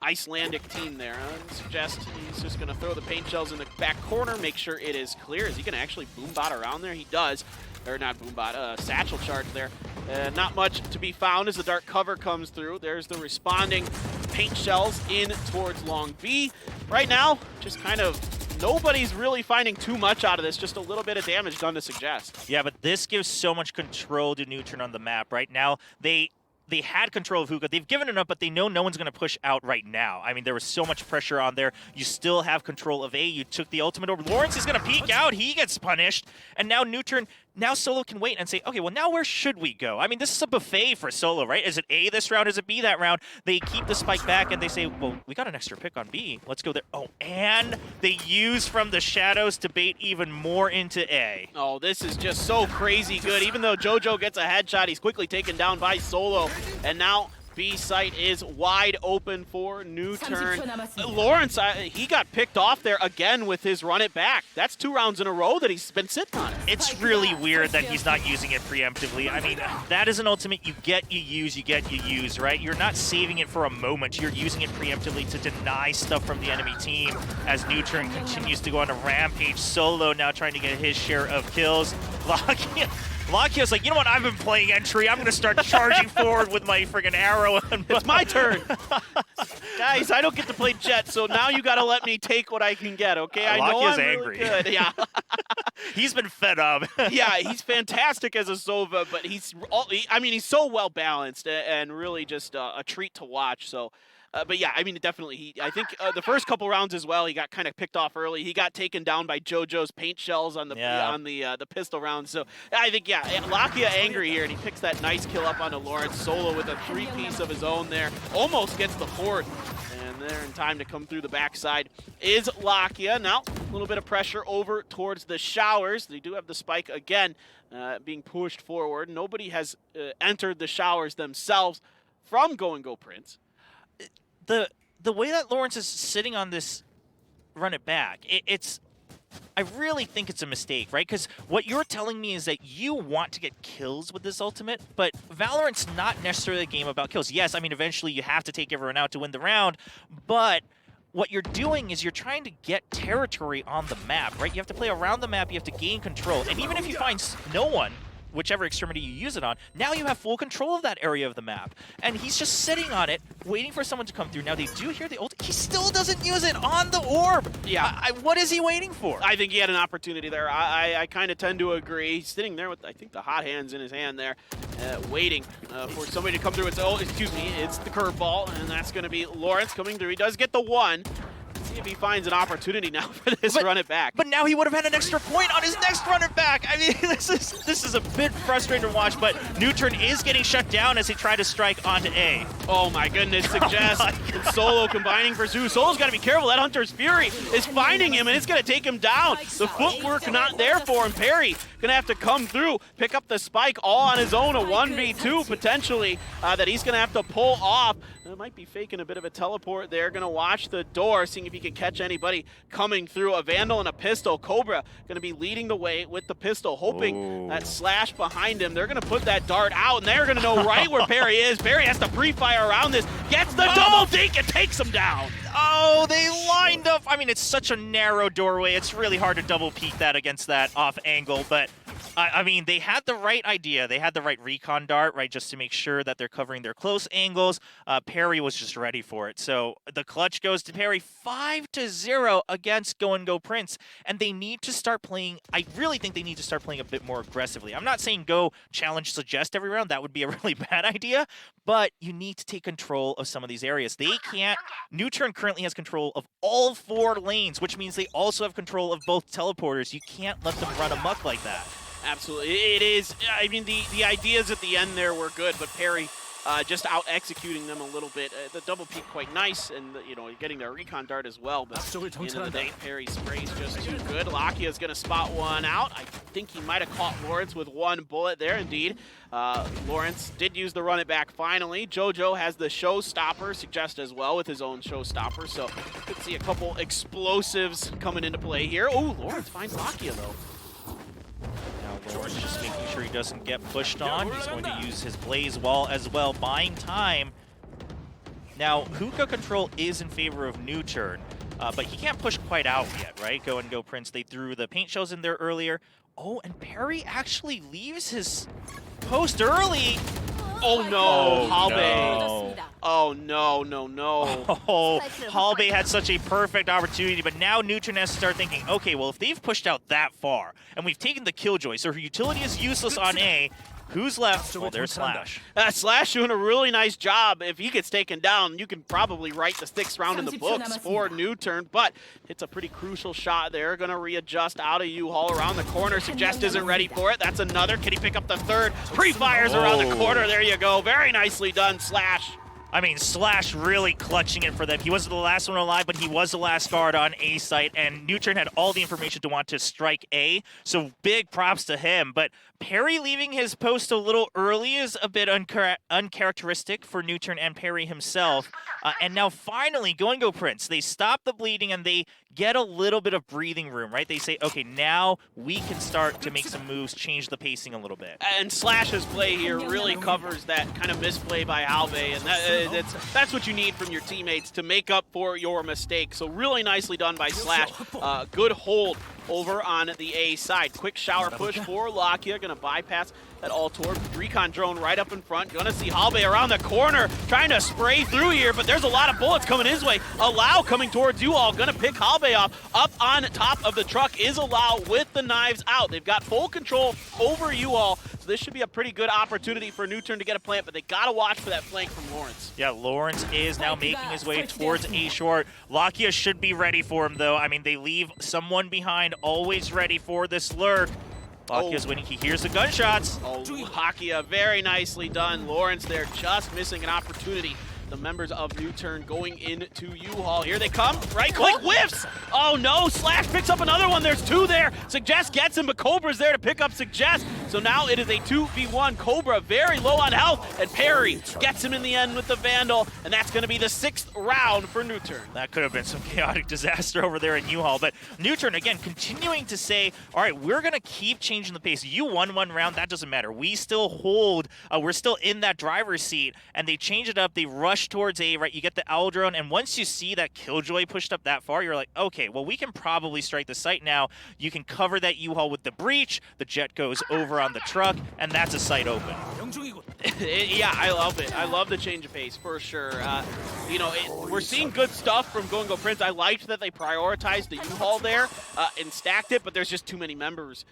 Icelandic team there. Suggest he's just going to throw the paint shells in the back corner, make sure it is clear. Is he going to actually boombot around there? He does. Or not boombot, satchel charge there. Not much to be found as the dark cover comes through. There's the responding paint shells in towards long B. Right now, just kind of nobody's really finding too much out of this, just a little bit of damage done to Suggest. Yeah, but this gives so much control to NUTURN on the map. Right now, they had control of Hookah. They've given it up, but they know no one's going to push out right now. I mean, there was so much pressure on there. You still have control of A. You took the ultimate over. Lawrence is going to peek out. He gets punished. And now NUTURN, now Solo can wait and say, okay, well, now where should we go? I mean, this is a buffet for Solo, right? Is it A this round? Is it B that round? They keep the spike back, and they say, well, we got an extra pick on B. Let's go there. Oh, and they use from the shadows to bait even more into A. Oh, this is just so crazy good. Even though JoJo gets a headshot, he's quickly taken down by Solo. And now B site is wide open for NUTURN. Lawrence, he got picked off there again with his run it back. That's 2 rounds in a row that he's been sitting on it. It's really weird that he's not using it preemptively. I mean, that is an ultimate you get, you use, right? You're not saving it for a moment. You're using it preemptively to deny stuff from the enemy team as NUTURN continues to go on a rampage. Solo now trying to get his share of kills. Lakia's like, you know what, I've been playing entry. I'm going to start charging forward with my friggin' arrow. It's my turn. Guys, I don't get to play Jet, so now you got to let me take what I can get, okay? I know I'm angry. Really good. Yeah. He's been fed up. Yeah, he's fantastic as a Sova, but he's so well-balanced and really just a treat to watch, so... but yeah, I mean, definitely. I think the first couple rounds as well, he got kind of picked off early. He got taken down by JoJo's paint shells on the pistol round. So I think Lakia angry here, and he picks that nice kill up onto Lawrence. Solo with a 3-piece of his own there, almost gets the 4th. And there in time to come through the backside is Lakia. Now a little bit of pressure over towards the showers. They do have the spike again, being pushed forward. Nobody has entered the showers themselves from Go Prince. The way that Lawrence is sitting on this run it back, I really think it's a mistake, right? Because what you're telling me is that you want to get kills with this ultimate, but Valorant's not necessarily a game about kills. Yes, I mean, eventually you have to take everyone out to win the round, but what you're doing is you're trying to get territory on the map, right? You have to play around the map, you have to gain control, and even if you find no one, whichever extremity you use it on, now you have full control of that area of the map. And he's just sitting on it, waiting for someone to come through. Now they do hear the ult. He still doesn't use it on the orb. Yeah. What is he waiting for? I think he had an opportunity there. I kind of tend to agree. He's sitting there with, I think, the hot hands in his hand there, waiting for somebody to come through. It's the curveball, and that's going to be Lawrence coming through. He does get the one. See if he finds an opportunity now for this run it back. But now he would have had an extra point on his next run it back. I mean, this is a bit frustrating to watch, but NUTURN is getting shut down as they try to strike onto A. Oh my goodness, Suggest and Solo combining for Zoo. Solo's got to be careful. That Hunter's Fury is finding him, and it's going to take him down. The footwork not there for him. Perry going to have to come through, pick up the spike all on his own, a 1v2 potentially that he's going to have to pull off. Might be faking a bit of a teleport there. Going to watch the door, seeing if he can catch anybody coming through. A Vandal and a pistol. Cobra going to be leading the way with the pistol, hoping that Slash behind him. They're going to put that dart out, and they're going to know right where Perry is. Perry has to pre-fire around this. Gets the double dink and takes him down. Oh, they lined up. I mean, it's such a narrow doorway. It's really hard to double peek that against that off angle, but I mean, they had the right idea. They had the right recon dart, right, just to make sure that they're covering their close angles. Perry was just ready for it. So the clutch goes to Perry 5-0 against Go Prince. And they need to start playing, I really think they need to start playing a bit more aggressively. I'm not saying go challenge Suggest every round. That would be a really bad idea. But you need to take control of some of these areas. They can't. NUTURN currently has control of all 4 lanes, which means they also have control of both teleporters. You can't let them run amok like that. Absolutely. It is. I mean, the ideas at the end there were good, but Perry just out-executing them a little bit. The double peek quite nice, and getting their recon dart as well. But at the end of the day, Perry's spray's just too good. Lakia's going to spot one out. I think he might have caught Lawrence with one bullet there, indeed. Lawrence did use the run it back finally. JoJo has the showstopper, Suggest as well with his own showstopper. So could see a couple explosives coming into play here. Oh, Lawrence finds Lakia though. Now Lawrence just making sure he doesn't get pushed on. He's going to use his Blaze Wall as well, buying time. Now, hookah control is in favor of NUTURN, but he can't push quite out yet, right? Go Prince, they threw the paint shells in there earlier. Oh, and Perry actually leaves his post early. Oh no, Halbe. No. Oh no, no, no. Oh, Halbe had such a perfect opportunity, but now NUTURN has to start thinking, okay, well, if they've pushed out that far, and we've taken the Killjoy, so her utility is useless on A, who's left? Well, there's Slash. Slash doing a really nice job. If he gets taken down, you can probably write the 6th round in the books for NUTURN, but it's a pretty crucial shot there. Going to readjust out of U-Haul around the corner. Suggest isn't ready for it. That's another. Can he pick up the 3rd? Pre-fires around the corner. There you go. Very nicely done, Slash. I mean, Slash really clutching it for them. He wasn't the last one alive, but he was the last guard on A site, and NUTURN had all the information to want to strike A, so big props to him. But Perry leaving his post a little early is a bit uncharacteristic for NUTURN and Perry himself. And now finally, Go Prince, they stop the bleeding and they get a little bit of breathing room, right? They say, okay, now we can start to make some moves, change the pacing a little bit. And Slash's play here really covers that kind of misplay by Alve, and that's what you need from your teammates to make up for your mistake. So really nicely done by Slash. Good hold over on the A side. Quick shower push for Lakia, gonna bypass that Altor. Recon drone right up in front. Gonna see Halbe around the corner, trying to spray through here, but there's a lot of bullets coming his way. Allow coming towards you all, gonna pick Halbe off. Up on top of the truck is Allow with the knives out. They've got full control over you all, so this should be a pretty good opportunity for NUTURN to get a plant, but they gotta watch for that flank from Lawrence. Yeah, Lawrence is now making his way towards A short. Lakia should be ready for him, though. I mean, they leave someone behind, always ready for this lurk. Lakia's winning. He hears the gunshots. Oh, Lakia, very nicely done. Lawrence there just missing an opportunity. The members of NUTURN going into U-Haul. Here they come. Right click, whiffs! Oh no, Slash picks up another one. There's 2 there. Suggest gets him, but Cobra's there to pick up Suggest. So now it is a 2v1. Cobra very low on health, and Perry gets him in the end with the Vandal, and that's going to be the 6th round for NUTURN. That could have been some chaotic disaster over there in U-Haul, but NUTURN, again, continuing to say, all right, we're going to keep changing the pace. You won one round, that doesn't matter. We still hold, we're still in that driver's seat, and they change it up, they rush push towards A, right? You get the Owl drone, and once you see that Killjoy pushed up that far, you're like, okay, well, we can probably strike the site now. You can cover that U-Haul with the breach, the jet goes over on the truck, and that's a site open. Yeah, I love it. I love the change of pace, for sure. You know, we're seeing good stuff from Go Prince. I liked that they prioritized the U-Haul there and stacked it, but there's just too many members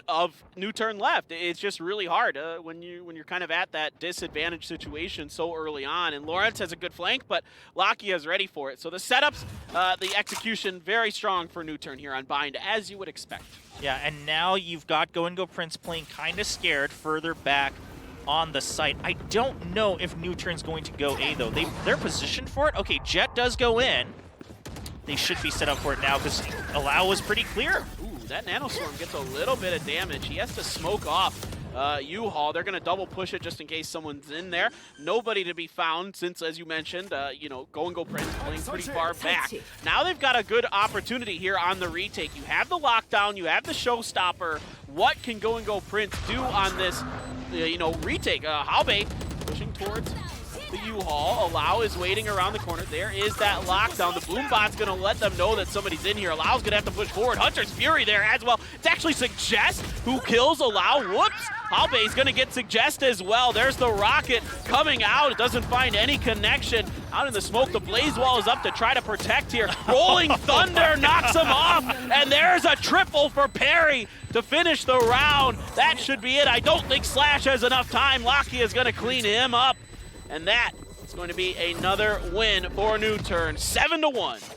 of NUTURN left. It's just really hard when you're kind of at that disadvantaged situation so early on. And Lawrence has a good flank, but Lakia is ready for it. So the setups, the execution, very strong for NUTURN here on Bind, as you would expect. Yeah, and now you've got Go Prince playing kind of scared further back on the site. I don't know if NUTURN's going to go A, though. They're positioned for it. Okay, Jet does go in. They should be set up for it now because Allow was pretty clear. Ooh, that Nanoswarm gets a little bit of damage. He has to smoke off U-Haul. They're going to double push it just in case someone's in there. Nobody to be found since, as you mentioned, you know, Go Prince playing pretty far back. Now they've got a good opportunity here on the retake. You have the lockdown, you have the showstopper. What can Go Prince do on this, you know, retake? Halbe pushing towards the U-Haul. Allow is waiting around the corner. There is that lockdown. The boom bot's going to let them know that somebody's in here. Allow's going to have to push forward. Hunter's Fury there as well. It's actually Suggest who kills Allow. Whoops. Halbe is going to get Suggest as well. There's the rocket coming out. It doesn't find any connection. Out in the smoke, the Blaze Wall is up to try to protect here. Rolling Thunder knocks him off, and there's a triple for Perry to finish the round. That should be it. I don't think Slash has enough time. Lakia is going to clean him up. And that is going to be another win for NUTURN, 7-1.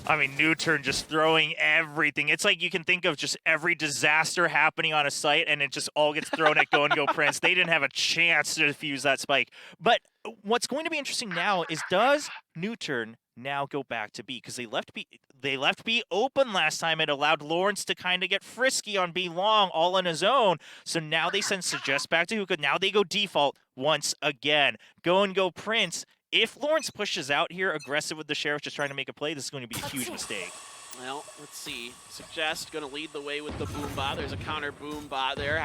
I mean, NUTURN just throwing everything. It's like you can think of just every disaster happening on a site, and it just all gets thrown at Go Prince. They didn't have a chance to defuse that spike. But what's going to be interesting now is, does NUTURN now go back to B? Because they left B open last time. It allowed Lawrence to kind of get frisky on B long all on his own. So now they send Suggest back to Hookah. Now they go default once again. Go Prince. If Lawrence pushes out here aggressive with the Sheriff just trying to make a play, this is going to be a huge mistake. Well, let's see. Suggest going to lead the way with the Boombot. There's a counter Boombot there.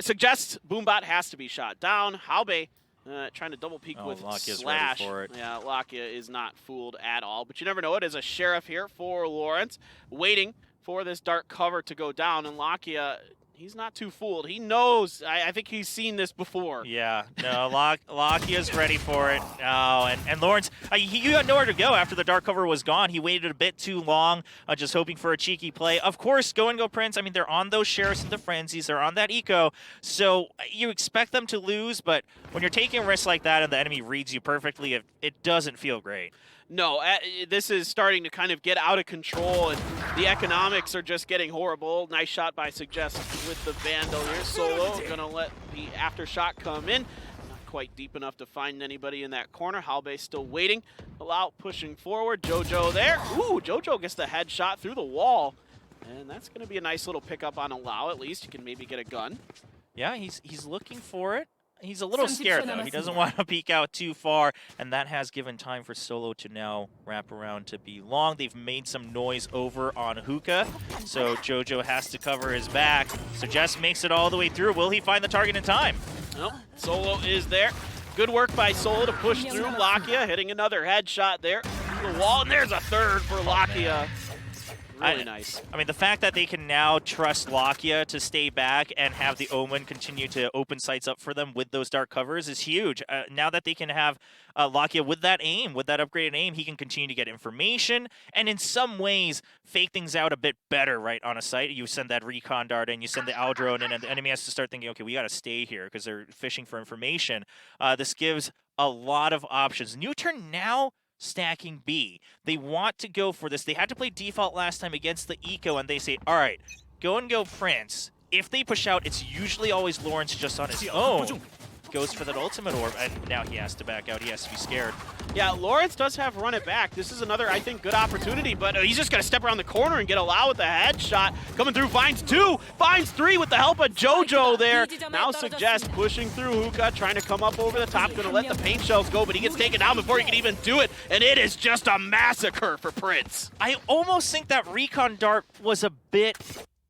Suggest Boombot has to be shot down. Halbe trying to double peek with Lakia's Slash. ready for it. Yeah, Lakia is not fooled at all. But you never know. It is a Sheriff here for Lawrence, waiting for this dark cover to go down. And Lakia, he's not too fooled. He knows. I think he's seen this before. Yeah, no, Lakia's ready for it. Oh, and Lawrence, he got nowhere to go after the dark cover was gone. He waited a bit too long, just hoping for a cheeky play. Of course, Go Prince, I mean, they're on those Sheriffs and the Frenzies. They're on that eco, so you expect them to lose, but when you're taking risks like that and the enemy reads you perfectly, it doesn't feel great. No, this is starting to kind of get out of control, and the economics are just getting horrible. Nice shot by Suggest with the Vandal here. Solo gonna let the aftershock come in. Not quite deep enough to find anybody in that corner. Halbe still waiting. Allow pushing forward. Jojo there. Ooh, Jojo gets the headshot through the wall. And that's gonna be a nice little pickup on Allow. At least you can maybe get a gun. Yeah, he's looking for it. He's a little scared, though. He doesn't want to peek out too far, and that has given time for Solo to now wrap around to be long. They've made some noise over on Hookah, so Jojo has to cover his back. So Jess makes it all the way through. Will he find the target in time? Nope. Solo is there. Good work by Solo to push through. Lakia hitting another headshot there through the wall, and there's a third for Lakia. Really nice. I mean, the fact that they can now trust Lakia to stay back and have the Omen continue to open sights up for them with those dark covers is huge. Now that they can have Lakia with that aim, with that upgraded aim, he can continue to get information and in some ways fake things out a bit better, right, on a site. You send that recon dart in, you send the Owl drone in, and the enemy has to start thinking, okay, we got to stay here because they're fishing for information. This gives a lot of options. NUTURN now stacking B. They want to go for this. They had to play default last time against the eco, and they say, all right, Go Prince. If they push out, it's usually always Lawrence just on his own. Goes for that ultimate orb, and now he has to back out. He has to be scared. Yeah, Lawrence does have run it back. This is another, I think, good opportunity, but he's just going to step around the corner and get Allow with a headshot. Coming through, finds two, finds three with the help of Jojo there. Now Suggest pushing through Hookah, trying to come up over the top, going to let the paint shells go, but he gets taken down before he can even do it, and it is just a massacre for Prince. I almost think that recon dart was a bit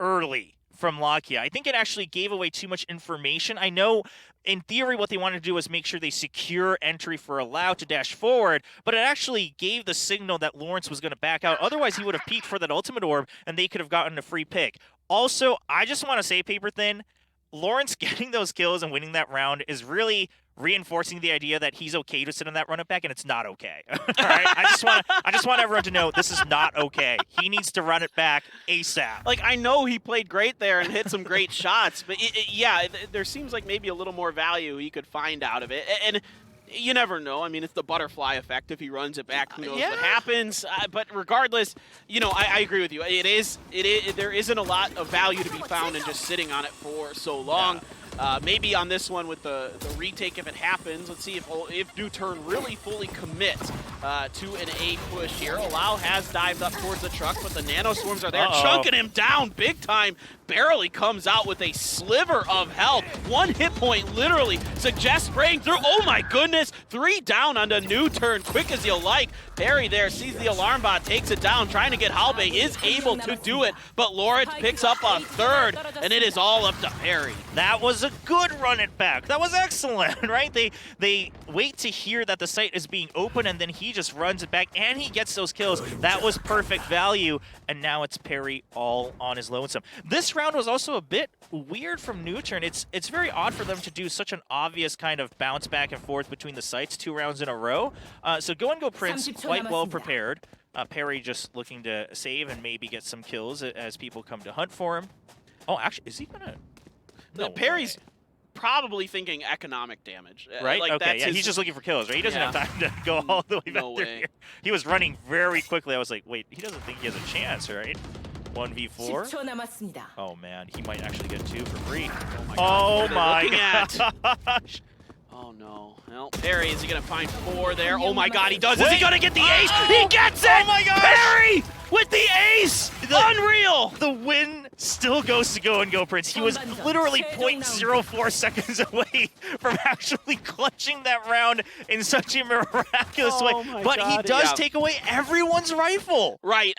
early from Lakia. I think it actually gave away too much information. I know in theory what they wanted to do was make sure they secure entry for Allow to dash forward, but it actually gave the signal that Lawrence was going to back out. Otherwise, he would have peeked for that ultimate orb, and they could have gotten a free pick. Also, I just want to say, Paper Thin, Lawrence getting those kills and winning that round is really reinforcing the idea that he's okay to sit on that run it back, and it's not okay. All right? I just want everyone to know this is not okay. He needs to run it back ASAP. Like, I know he played great there and hit some great shots, but yeah, there seems like maybe a little more value he could find out of it. And you never know. I mean, it's the butterfly effect. If he runs it back, who knows what happens. But regardless, you know, I agree with you. There isn't a lot of value to be found in just sitting on it for so long. Yeah. Maybe on this one with the retake, if it happens, let's see if NUTURN really fully commits to an A push here. Allow has dived up towards the truck, but the nano swarms are there, chunking him down big time. Barely comes out with a sliver of health. 1 hit point literally suggests spraying through. Oh my goodness, 3 down onto NUTURN, quick as you like. Barry there sees the alarm bot, takes it down, trying to get Halbe, is able to do it, but Lawrence picks up a 3rd, and it is all up to Perry. That was a good run it back. That was excellent, right? They wait to hear that the site is being open, and then he just runs it back, and he gets those kills. That was perfect value, and now it's Perry all on his lonesome. This round was also a bit weird from NUTURN. It's very odd for them to do such an obvious kind of bounce back and forth between the sites 2 rounds in a row. So Go Prince quite well prepared. Perry just looking to save and maybe get some kills as people come to hunt for him. Oh, actually, is he gonna? No, Perry's probably thinking economic damage. Right? Like, okay, yeah, he's just looking for kills, right? He doesn't have time to go all the way back through here. He was running very quickly. I was like, wait, he doesn't think he has a chance, right? 1v4. Oh man, he might actually get 2 for free. Oh my gosh. Oh no. Well, Perry, is he gonna find 4 there? Oh my god, he does. Is he gonna get the ace? He gets it! Oh my gosh! Perry with the ace! Unreal! The win still goes to Go Prince. He was literally 0.04 seconds away from actually clutching that round in such a miraculous way. But he does take away everyone's rifle. Right.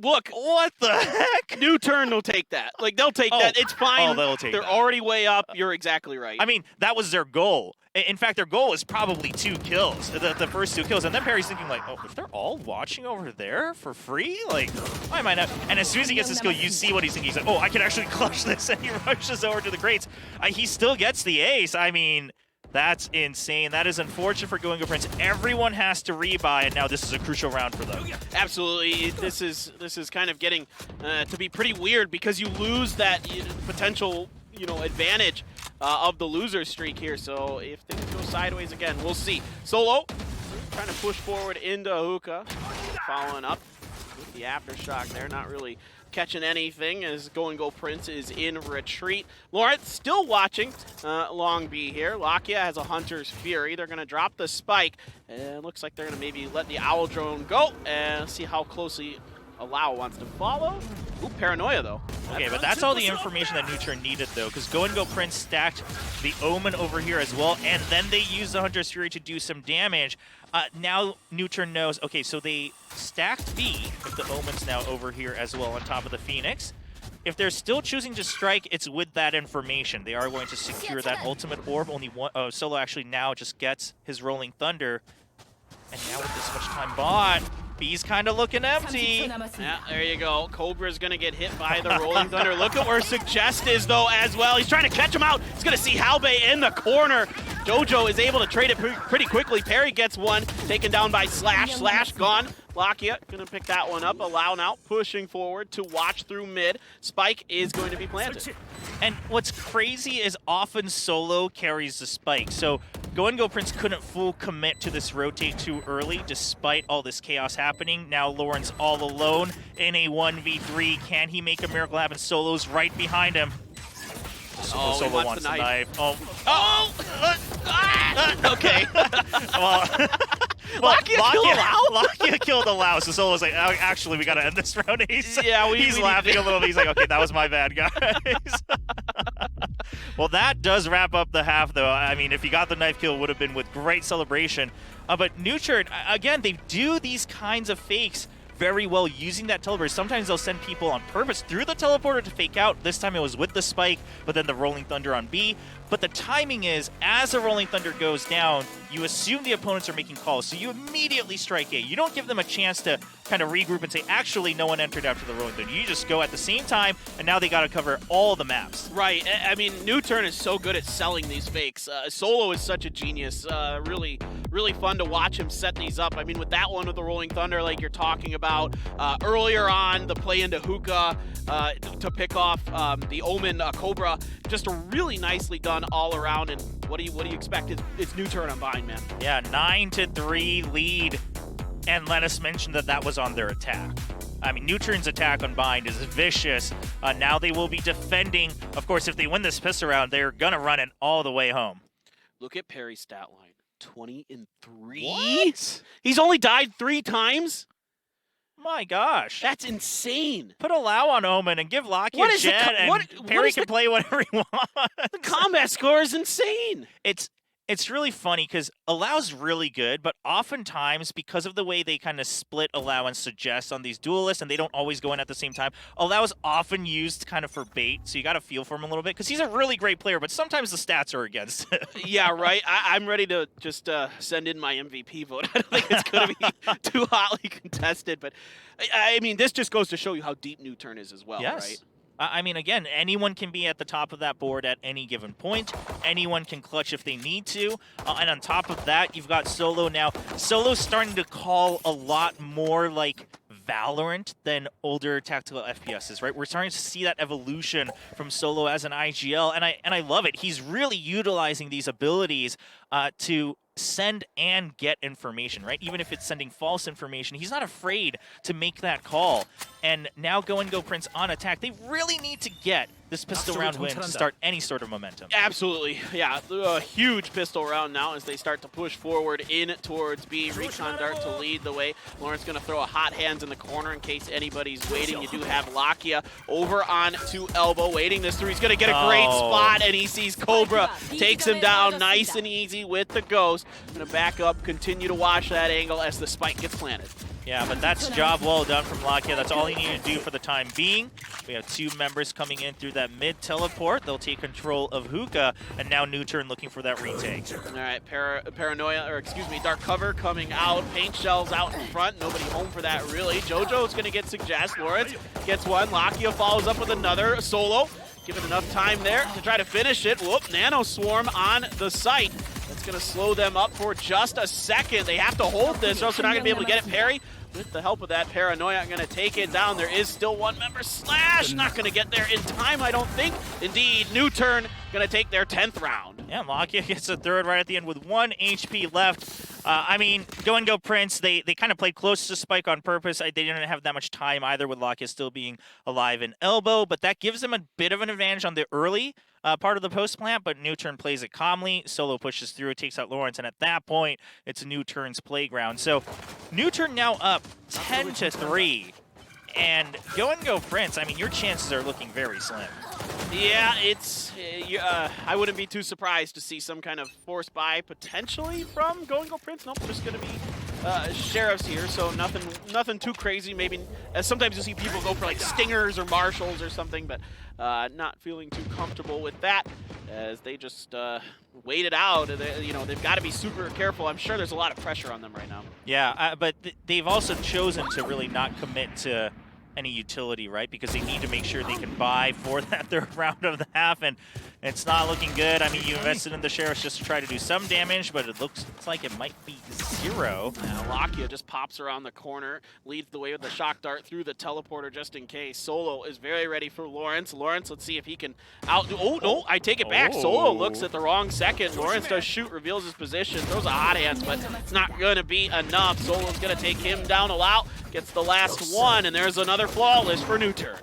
Look. What the heck? NUTURN will take that. Like, they'll take that. It's fine. Oh, they'll take They're already way up. You're exactly right. I mean, that was their goal. In fact, their goal was probably 2 kills, the first 2 kills. And then Perry's thinking like, oh, if they're all watching over there for free, like, I might not. And as soon as he gets this kill, you see what he's thinking. He's like, oh, I can actually clutch this. And he rushes over to the crates. He still gets the ace. I mean, that's insane. That is unfortunate for Go Prince. Everyone has to rebuy, and now this is a crucial round for them. Absolutely. This is kind of getting to be pretty weird because you lose that potential, advantage of the loser streak here. So if things go sideways again, we'll see. Solo trying to push forward into Hookah, following up with the aftershock there, not really catching anything as Go Prince is in retreat. Lawrence still watching Long B here. Lakia has a Hunter's Fury. They're going to drop the spike, and it looks like they're going to maybe let the Owl Drone go and see how closely Allow wants to follow. Ooh, Paranoia though. Okay, but that's all the information that NUTURN needed though, because Go Prince stacked the Omen over here as well, and then they used the Hunter's Fury to do some damage. Now NUTURN knows, okay, so they stacked B with the Omen's now over here as well on top of the Phoenix. If they're still choosing to strike, it's with that information. They are going to secure that ultimate orb. Only one, Solo actually now just gets his Rolling Thunder. And now with this much time bought, B's kind of looking empty. Yeah, there you go. Cobra's going to get hit by the Rolling Thunder. Look at where Suggest is, though, as well. He's trying to catch him out. He's going to see Halbe in the corner. Jojo is able to trade it pretty quickly. Perry gets one, taken down by Slash. Slash gone. Lakia going to pick that one up. Allow now pushing forward to watch through mid. Spike is going to be planted. And what's crazy is often Solo carries the spike. So Go Prince couldn't full commit to this rotate too early despite all this chaos happening. Now Lawrence all alone in a 1v3. Can he make a miracle happen? Solo's right behind him. Solo wants the knife. Okay. Lakia killed Allow, so Solo's like, oh, actually, we gotta end this round. He's laughing a little bit. He's like, okay, that was my bad, guys. Well, that does wrap up the half, though. I mean, if he got the knife kill, it would have been with great celebration. But NUTURN, again, they do these kinds of fakes very well using that teleporter. Sometimes they'll send people on purpose through the teleporter to fake out. This time it was with the spike, but then the Rolling Thunder on B. But the timing is, as the Rolling Thunder goes down, you assume the opponents are making calls, so you immediately strike A. You don't give them a chance to kind of regroup and say, actually, no one entered after the Rolling Thunder. You just go at the same time, and now they got to cover all the maps. Right. I mean, NUTURN is so good at selling these fakes. Solo is such a genius. Really, really fun to watch him set these up. I mean, with that one with the Rolling Thunder, like you're talking about, earlier on, the play into Hookah to pick off the Omen Cobra, just a really nicely done all around. And what do you expect? It's NUTURN on Vine, man. Yeah, 9-3 lead. And let us mention that that was on their attack. I mean, NUTURN's attack on Bind is vicious. Now they will be defending. Of course, if they win this piss around, they're going to run it all the way home. Look at Perry's stat line. 20-3? What? He's only died 3 times? My gosh. That's insane. Put a Lao on Omen and give Locky What a is the jet, and Perry can play whatever he wants. The combat score is insane. It's really funny because Allow's really good, but oftentimes, because of the way they kind of split Allow and Suggest on these duelists, and they don't always go in at the same time, Allow is often used kind of for bait, so you got to feel for him a little bit, because he's a really great player, but sometimes the stats are against him. Yeah, right. I'm ready to just send in my MVP vote. I don't think it's going to be too hotly contested, but I mean, this just goes to show you how deep NUTURN is as well, Yes. right? I mean, again, anyone can be at the top of that board at any given point. Anyone can clutch if they need to. And on top of that, you've got Solo now. Solo's starting to call a lot more like Valorant than older tactical FPSs, right? We're starting to see that evolution from Solo as an IGL, and I love it. He's really utilizing these abilities to send and get information, right? Even if it's sending false information, he's not afraid to make that call. And now Go Prince on attack. They really need to get this pistol round win to start any sort of momentum. Absolutely. Yeah, a huge pistol round now as they start to push forward in towards B. Recon Dart to lead the way. Lawrence going to throw a hot hands in the corner in case anybody's waiting. You do have Lakia over on to Elbow waiting this through. He's going to get a great spot, and he sees Cobra. Takes him down nice and easy with the Ghost. Going to back up, continue to watch that angle as the spike gets planted. Yeah, but that's job well done from Lakia. That's all he needed to do for the time being. We have 2 members coming in through that mid teleport. They'll take control of Hookah, and now NUTURN looking for that retake. All right, Dark Cover coming out. Paint shells out in front. Nobody home for that, really. JoJo's going to get Suggest. Lawrence gets one. Lakia follows up with another. Solo, given enough time there to try to finish it. Whoop, Nano Swarm on the site. That's going to slow them up for just a second. They have to hold this, or else they're not going to be able to get it. Perry, with the help of that Paranoia, going to take it down. There is still 1 member. Slash, not going to get there in time, I don't think. Indeed, NUTURN going to take their 10th round. Yeah, Lakia gets a 3rd right at the end with 1 HP left. I mean, Go Prince, they kind of played close to Spike on purpose. They didn't have that much time either, with Lakia still being alive in Elbow, but that gives them a bit of an advantage on the early part of the post plant, but NUTURN plays it calmly. Solo pushes through, takes out Lawrence, and at that point, it's NUTURN's playground. So NUTURN now up 10-3. And Go Prince, I mean, your chances are looking very slim. Yeah, it's I wouldn't be too surprised to see some kind of force buy potentially from Go Prince. Nope, just going to be Sheriffs here, so nothing too crazy. Maybe sometimes you see people go for like Stingers or Marshals or something, but not feeling too comfortable with that as they just wait it out. They've got to be super careful. I'm sure there's a lot of pressure on them right now. Yeah, but they've also chosen to really not commit to any utility, right? Because they need to make sure they can buy for that 3rd round of the half, and it's not looking good. I mean, you invested in the Sheriffs just to try to do some damage, but it looks like it might be 0. Now Lakia just pops around the corner, leads the way with the shock dart through the teleporter just in case. Solo is very ready for Lawrence. Lawrence, let's see if he can outdo. Oh, no, I take it back. Solo looks at the wrong second. Lawrence does shoot, reveals his position, throws a hot hands, but it's not going to be enough. Solo's going to take him down a lot, gets the last one, and there's another flawless for NUTURN.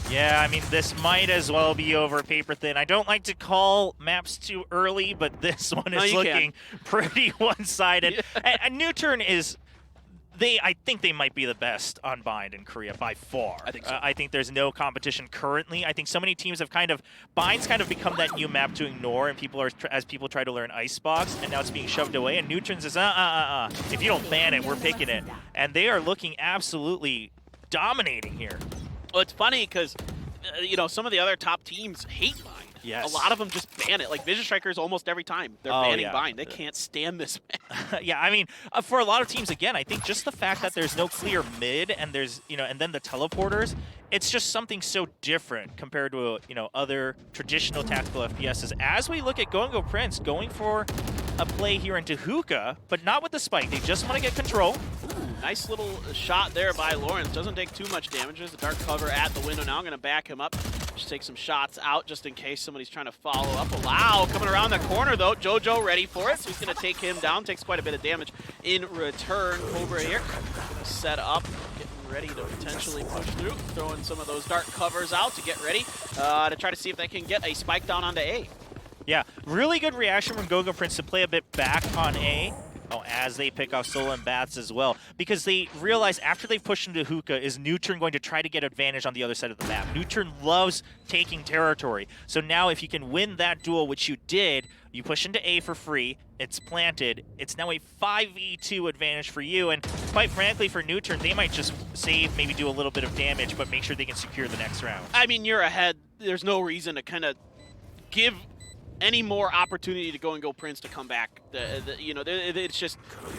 Yeah, I mean, this might as well be over paper thin. I don't like to call maps too early, but this one is looking pretty one-sided. Yeah. And NUTURN is I think they might be the best on Bind in Korea by far. I think so. I think there's no competition currently. I think so many teams have Bind's kind of become that new map to ignore, and as people try to learn Icebox, and now it's being shoved away, and NUTURN says, if you don't ban it, we're picking it. And they are looking absolutely dominating here. Well, it's funny because, you know, some of the other top teams hate Bind. Yes. A lot of them just ban it. Like Vision Strikers, almost every time they're banning Bind. They can't stand this man. Yeah, I mean, for a lot of teams, again, I think just the fact that there's no clear mid and there's, you know, and then the teleporters, it's just something so different compared to, you know, other traditional tactical FPSs. As we look at Go Prince going for a play here into Hookah, but not with the spike. They just want to get control. Nice little shot there by Lawrence. Doesn't take too much damage. There's a dark cover at the window now. Going to back him up. Just take some shots out just in case somebody's trying to follow up. Allow coming around the corner though. JoJo ready for it. So he's going to take him down. Takes quite a bit of damage in return. Cobra here. Going to set up. Getting ready to potentially push through. Throwing some of those dark covers out to get ready to try to see if they can get a spike down onto A. Yeah, really good reaction from Go Prince to play a bit back on A. Oh, as they pick off Sola and Bats as well. Because they realize after they've pushed into Hookah, is NUTURN going to try to get advantage on the other side of the map. NUTURN loves taking territory. So now if you can win that duel, which you did, you push into A for free, it's planted, it's now a 5v2 advantage for you, and quite frankly for NUTURN, they might just save, maybe do a little bit of damage, but make sure they can secure the next round. I mean, you're ahead. There's no reason to kind of give any more opportunity to Go Prince to come back. You know, it's just,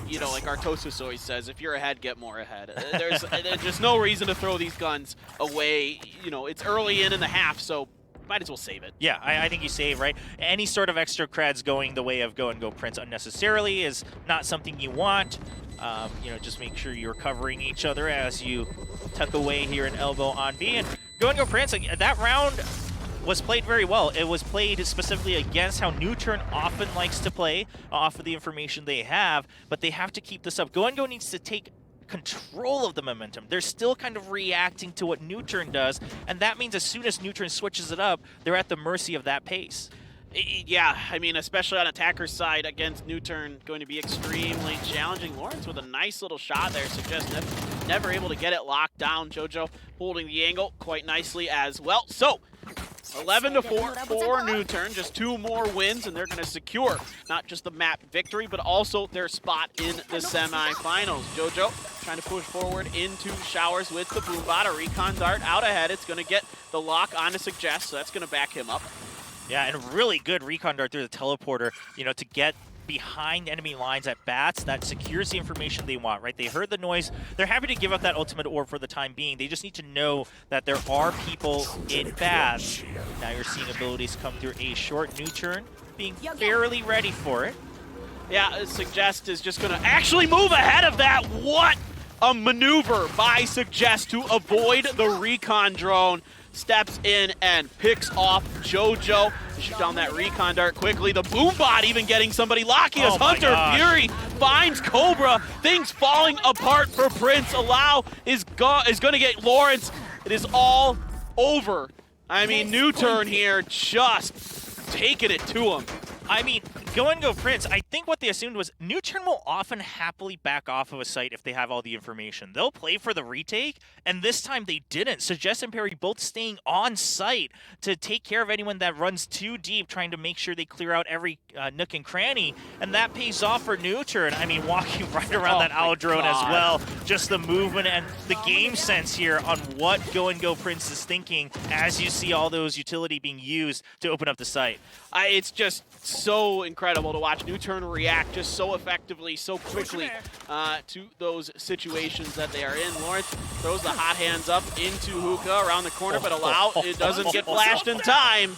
you know, like Artosis always says, if you're ahead, get more ahead. There's just no reason to throw these guns away. You know, it's early in the half, so might as well save it. Yeah, I think you save, right? Any sort of extra creds going the way of Go Prince unnecessarily is not something you want. You know, just make sure you're covering each other as you tuck away here an elbow on B. And Go Prince, like, that round was played very well. It was played specifically against how NUTURN often likes to play off of the information they have, but they have to keep this up. Go needs to take control of the momentum. They're still kind of reacting to what NUTURN does, and that means as soon as NUTURN switches it up, they're at the mercy of that pace. Yeah, I mean, especially on attacker's side against NUTURN, going to be extremely challenging. Lawrence with a nice little shot there, suggests never able to get it locked down. JoJo holding the angle quite nicely as well. So 11-4 for NUTURN, just 2 more wins, and they're going to secure not just the map victory, but also their spot in the semifinals. JoJo trying to push forward into Showers with the Boombot, a recon dart out ahead. It's going to get the lock on to Suggest, so that's going to back him up. Yeah, and really good recon dart through the teleporter, you know, to get behind enemy lines at Bats. That secures the information they want, right? They heard the noise. They're happy to give up that ultimate orb for the time being. They just need to know that there are people in Bats. Now you're seeing abilities come through a short NUTURN, being fairly ready for it. Yeah, Suggest is just going to actually move ahead of that. What a maneuver by Suggest to avoid the recon drone. Steps in and picks off JoJo. Shoot down that recon dart quickly. The Boombot even getting somebody. Lakia's Hunter Fury finds Cobra. Things falling apart for Prince. Allow is going to get Lawrence. It is all over. I mean, NUTURN here just taking it to him. I mean, Go Prince, I think what they assumed was NUTURN will often happily back off of a site if they have all the information. They'll play for the retake, and this time they didn't. Suggest and Perry both staying on site to take care of anyone that runs too deep, trying to make sure they clear out every nook and cranny, and that pays off for NUTURN. I mean, walking right around that owl drone as well. Just the movement and the game sense here on what Go Prince is thinking as you see all those utility being used to open up the site. It's just so incredible to watch NUTURN react just so effectively, so quickly to those situations that they are in. Lawrence throws the hot hands up into Hookah around the corner, but Allow, it doesn't get flashed in time.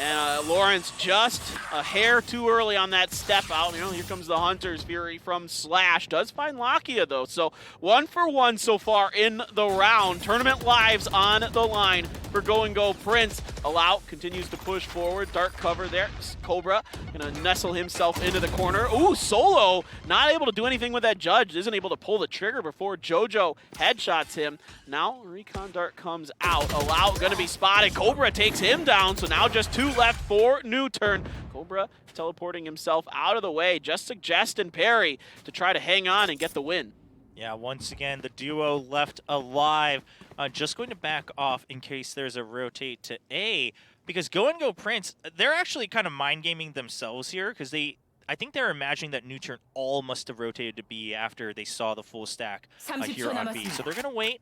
And Lawrence just a hair too early on that step out. You know, here comes the Hunter's Fury from Slash. Does find Lakia, though. So 1 for 1 so far in the round. Tournament lives on the line for Go Prince. Allow continues to push forward. Dark cover there. Cobra going to nestle himself into the corner. Ooh, Solo not able to do anything with that judge. Isn't able to pull the trigger before JoJo headshots him. Now Recon Dart comes out. Allow going to be spotted. Cobra takes him down. So now just 2 left for NUTURN. Cobra teleporting himself out of the way. Just Suggest and Perry to try to hang on and get the win. Yeah, once again, the duo left alive. Just going to back off in case there's a rotate to A, because Go Prince, they're actually kind of mind gaming themselves here, because I think they're imagining that NUTURN all must have rotated to B after they saw the full stack here on B. So they're going to wait.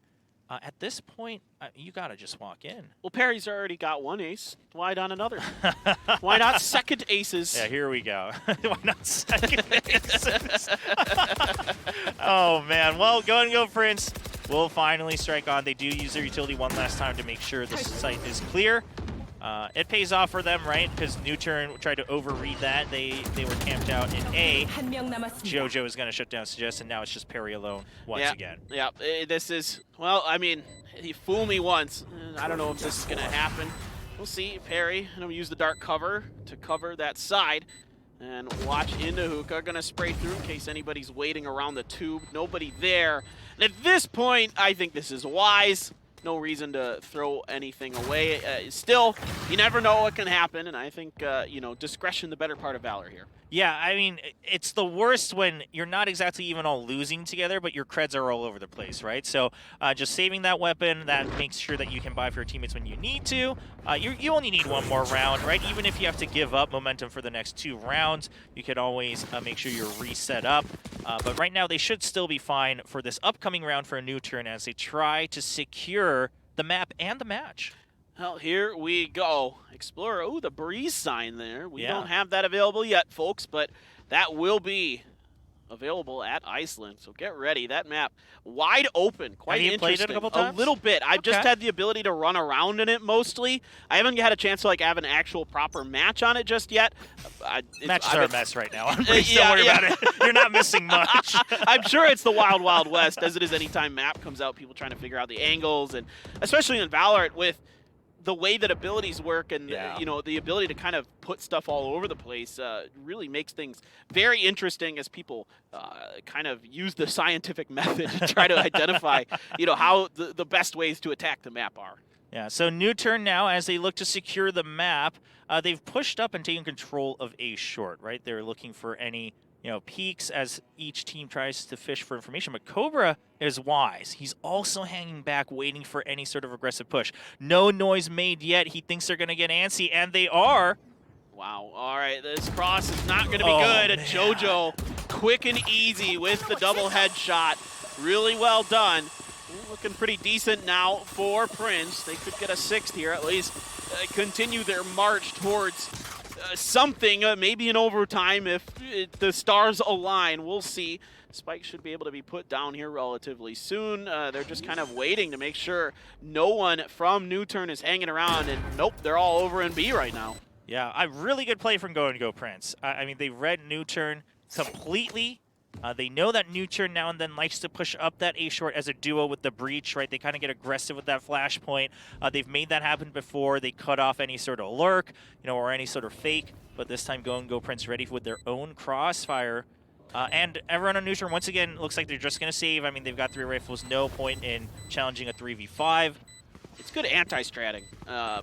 At this point, you got to just walk in. Well, Perry's already got one ace. Why not another? Why not second aces? Yeah, here we go. Why not second aces? Oh, man. Well, Go Prince will finally strike on. They do use their utility one last time to make sure the site is clear. It pays off for them, right? Because NUTURN tried to overread that. They were camped out in A. JoJo is going to shut down Suggest, and now it's just Perry alone once again. Yeah, this is, well, I mean, he fooled me once. I don't know if this is going to happen. We'll see. Perry going to use the dark cover to cover that side. And watch into Hookah. Going to spray through in case anybody's waiting around the tube. Nobody there. And at this point, I think this is wise. No reason to throw anything away. Still, you never know what can happen, and I think, you know, discretion the better part of Valor here. Yeah, I mean, it's the worst when you're not exactly even all losing together, but your creds are all over the place, right? So just saving that weapon, that makes sure that you can buy for your teammates when you need to. You only need one more round, right? Even if you have to give up momentum for the next 2 rounds, you could always make sure you're reset up. But right now, they should still be fine for this upcoming round for a NUTURN as they try to secure the map and the match. Well, here we go. Explorer, oh, the breeze sign there. We don't have that available yet, folks, but that will be available at Iceland. So get ready. That map wide open. Quite interesting. Played it a couple times? A little bit. I've just had the ability to run around in it mostly. I haven't had a chance to like have an actual proper match on it just yet. Matches are a mess right now. Don't worry about it. You're not missing much. I'm sure it's the wild, wild west, as it is anytime map comes out, people trying to figure out the angles, and especially in Valorant with the way that abilities work and you know, the ability to kind of put stuff all over the place really makes things very interesting as people kind of use the scientific method to try to identify, you know, how the best ways to attack the map are. Yeah, so NUTURN now, as they look to secure the map, they've pushed up and taken control of A short, right? They're looking for any, you know, peaks as each team tries to fish for information. But Cobra is wise. He's also hanging back, waiting for any sort of aggressive push. No noise made yet. He thinks they're going to get antsy, and they are. Wow. All right, this cross is not going to be good. And JoJo, quick and easy with the double headshot. Really well done. Looking pretty decent now for Prince. They could get a 6th here, at least continue their march towards something, maybe in overtime if the stars align. We'll see. Spike should be able to be put down here relatively soon. They're just kind of waiting to make sure no one from NUTURN is hanging around, and nope, they're all over in B right now. Yeah, a really good play from Go Prince. I mean, they read NUTURN completely. They know that NUTURN now and then likes to push up that A short as a duo with the breach, right? They kind of get aggressive with that flashpoint. They've made that happen before. They cut off any sort of lurk, you know, or any sort of fake. But this time, Go Prince ready with their own crossfire. And everyone on NUTURN, once again, looks like they're just going to save. I mean, they've got 3 rifles. No point in challenging a 3v5. It's good anti-stratting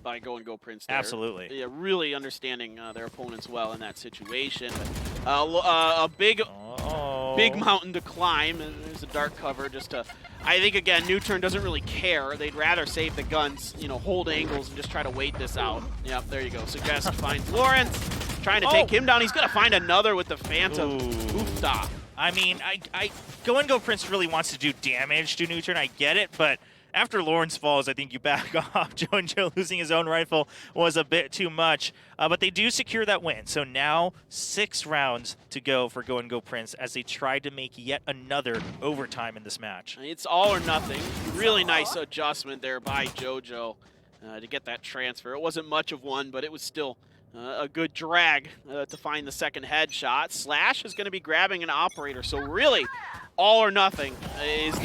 by Go Prince there. Absolutely. Yeah, really understanding their opponents well in that situation. A big mountain to climb, and there's a dark cover just to... I think, again, NUTURN doesn't really care. They'd rather save the guns, you know, hold angles and just try to wait this out. Yep, there you go. Suggest finds Lawrence, trying to take him down. He's going to find another with the Phantom. Oofda. I mean, Go Prince really wants to do damage to NUTURN. I get it, but after Lawrence falls, I think you back off. JoJo losing his own rifle was a bit too much. But they do secure that win. So now 6 rounds to go for Go Prince as they try to make yet another overtime in this match. It's all or nothing. Really nice adjustment there by JoJo to get that transfer. It wasn't much of one, but it was still a good drag to find the second headshot. Slash is going to be grabbing an operator. So really, all or nothing is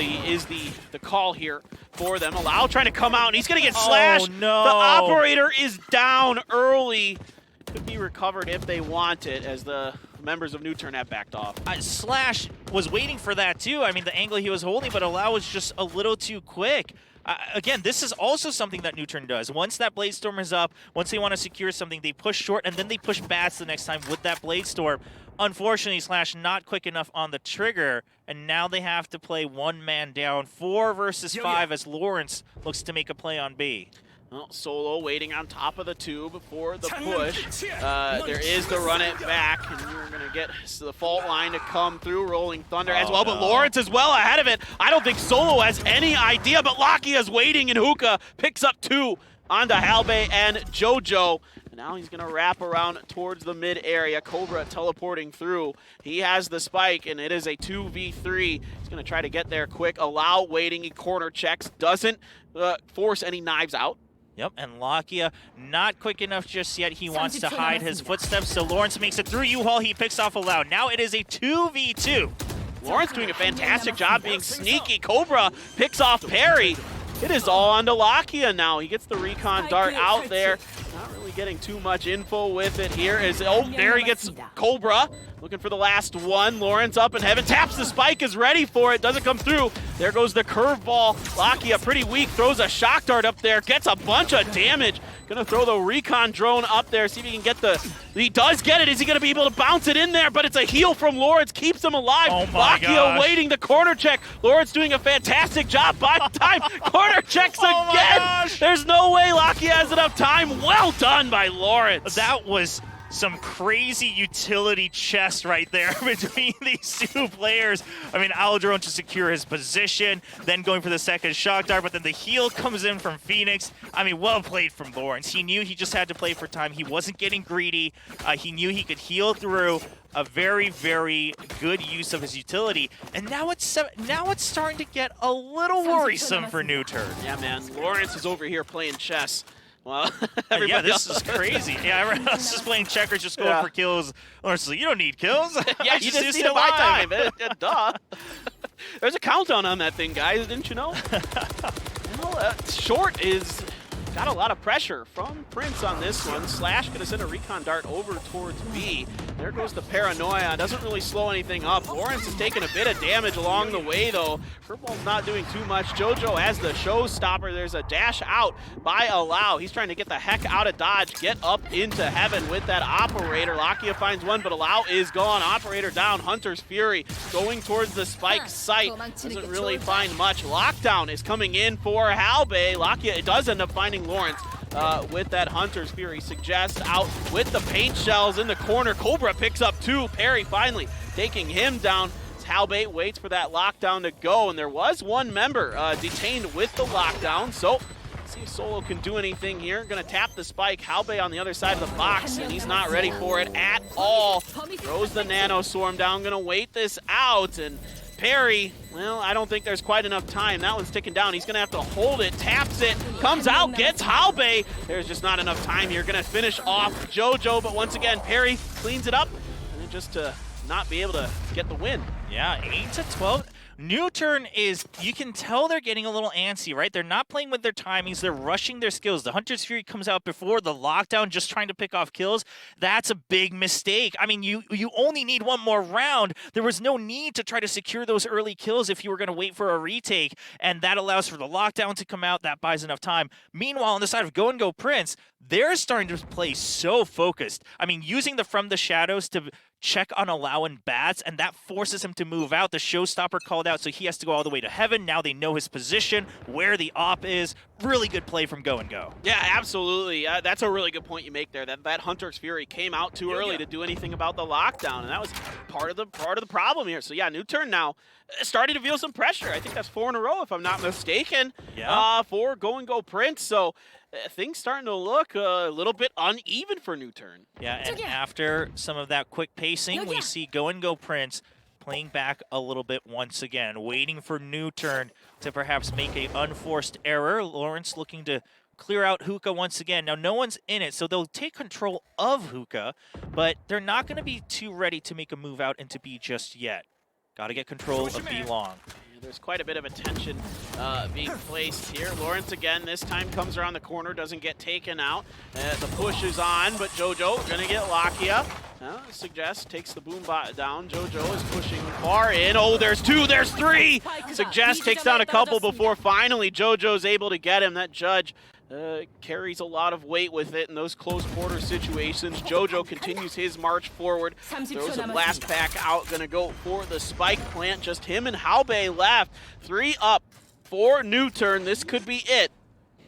the call here for them. Allow trying to come out, and he's going to get slashed. Oh, no. The operator is down early. Could be recovered if they want it, as the members of NUTURN have backed off. Slash was waiting for that too. I mean, the angle he was holding, but Allow was just a little too quick. Again, this is also something that NUTURN does. Once that Blade Storm is up, once they want to secure something, they push short, and then they push bats the next time with that Blade Storm. Unfortunately, Slash not quick enough on the trigger, and now they have to play one man down, 4 versus 5, as Lawrence looks to make a play on B. Well, Solo waiting on top of the tube for the push. There is the run it back, and you're going to get the fault line to come through. Rolling Thunder as well, but Lawrence is well ahead of it. I don't think Solo has any idea, but Lakia's waiting, and Hookah picks up 2 onto Halbay and JoJo. Now he's going to wrap around towards the mid area. Cobra teleporting through. He has the spike, and it is a 2v3. He's going to try to get there quick. Allow waiting. He corner checks. Doesn't force any knives out. Yep, and Lakia not quick enough just yet. He wants to hide his footsteps, so Lawrence makes it through U-Haul. He picks off Allow. Now it is a 2v2. Lawrence doing a fantastic job being sneaky. Cobra picks off Perry. It is all onto Lakia now. He gets the recon dart out there. Not really getting too much info with it here. There he gets Cobra. Looking for the last one. Lawrence up in heaven. Taps the spike, is ready for it. Doesn't come through. There goes the curveball. Lakia pretty weak. Throws a shock dart up there. Gets a bunch of damage. Gonna throw the recon drone up there. See if he can get the... He does get it. Is he gonna be able to bounce it in there? But it's a heal from Lawrence. Keeps him alive. Oh my Lakia waiting the corner check. Lawrence doing a fantastic job. By time. Corner checks again. There's no way Lakia has enough time. Well done by Lawrence. That was some crazy utility chess right there between these two players. I mean, Aldrone to secure his position, then going for the second shock dart, but then the heal comes in from Phoenix. I mean, well played from Lawrence. He knew he just had to play for time. He wasn't getting greedy. He knew he could heal through. A very, very good use of his utility. And now it's starting to get a little worrisome for NUTURN. Yeah, man. Lawrence is over here playing chess. Well, yeah, this is crazy. Yeah, everyone else is playing checkers, just going for kills. Lawrence, you don't need kills. Yeah, you just need to buy time. Duh. There's a countdown on that thing, guys. Didn't you know? Well, Short is got a lot of pressure from Prince on this one. Slash gonna send a recon dart over towards B. There goes the paranoia. Doesn't really slow anything up. Lawrence is taking a bit of damage along the way, though. Purple's not doing too much. JoJo as the showstopper. There's a dash out by Allow. He's trying to get the heck out of dodge, get up into heaven with that operator. Lakia finds one, but Allow is gone. Operator down. Hunter's Fury going towards the spike site. Doesn't really find much. Lockdown is coming in for Halbay. Lakia, it does end up finding Lawrence. With that Hunter's Fury. Suggest out with the paint shells in the corner. Cobra picks up 2. Perry finally taking him down. Halbay waits for that lockdown to go, and there was one member detained with the lockdown, so let's see if Solo can do anything here. Gonna tap the spike. Halbay on the other side of the box, and he's not ready for it at all. Throws the Nano Swarm down, gonna wait this out, and Perry, well, I don't think there's quite enough time. That one's ticking down. He's going to have to hold it, taps it, comes out, gets Halbay. There's just not enough time here. Going to finish off JoJo, but once again, Perry cleans it up, and then just to not be able to get the win. Yeah, 8-12. NUTURN is, you can tell they're getting a little antsy, right? They're not playing with their timings. They're rushing their skills. The Hunter's Fury comes out before the lockdown, just trying to pick off kills. That's a big mistake. I mean, you only need one more round. There was no need to try to secure those early kills if you were going to wait for a retake, and that allows for the lockdown to come out. That buys enough time. Meanwhile, on the side of Go and Go Prince, they're starting to play so focused. I mean, using the From the Shadows to check on Allow and bats, and that forces him to move out. The showstopper called out, so he has to go all the way to heaven. Now they know his position, where the op is. Really good play from Go and Go. Yeah, absolutely. That's a really good point you make there. That Hunter's Fury came out too early to do anything about the lockdown, and that was part of the problem here. So yeah, NUTURN now starting to feel some pressure. I think that's 4 in a row, if I'm not mistaken, for Go and Go Prince. So things starting to look a little bit uneven for NUTURN. Yeah, and after some of that quick pacing, we see Go and Go Prince playing back a little bit once again, waiting for NUTURN to perhaps make an unforced error. Lawrence looking to clear out Hookah once again. Now, no one's in it, so they'll take control of Hookah, but they're not going to be too ready to make a move out into B just yet. Got to get control of B long. There's quite a bit of attention being placed here. Lawrence again, this time comes around the corner, doesn't get taken out. The push is on, but JoJo gonna get Lakia. Suggest takes the boom bot down. JoJo is pushing far in. Oh, there's two, there's three! Suggest takes down a couple before finally JoJo's able to get him. That judge carries a lot of weight with it in those close quarter situations. JoJo continues his march forward. Throws a blast pack out, gonna go for the spike plant. Just him and Halbe left. 3 up for NUTURN. This could be it.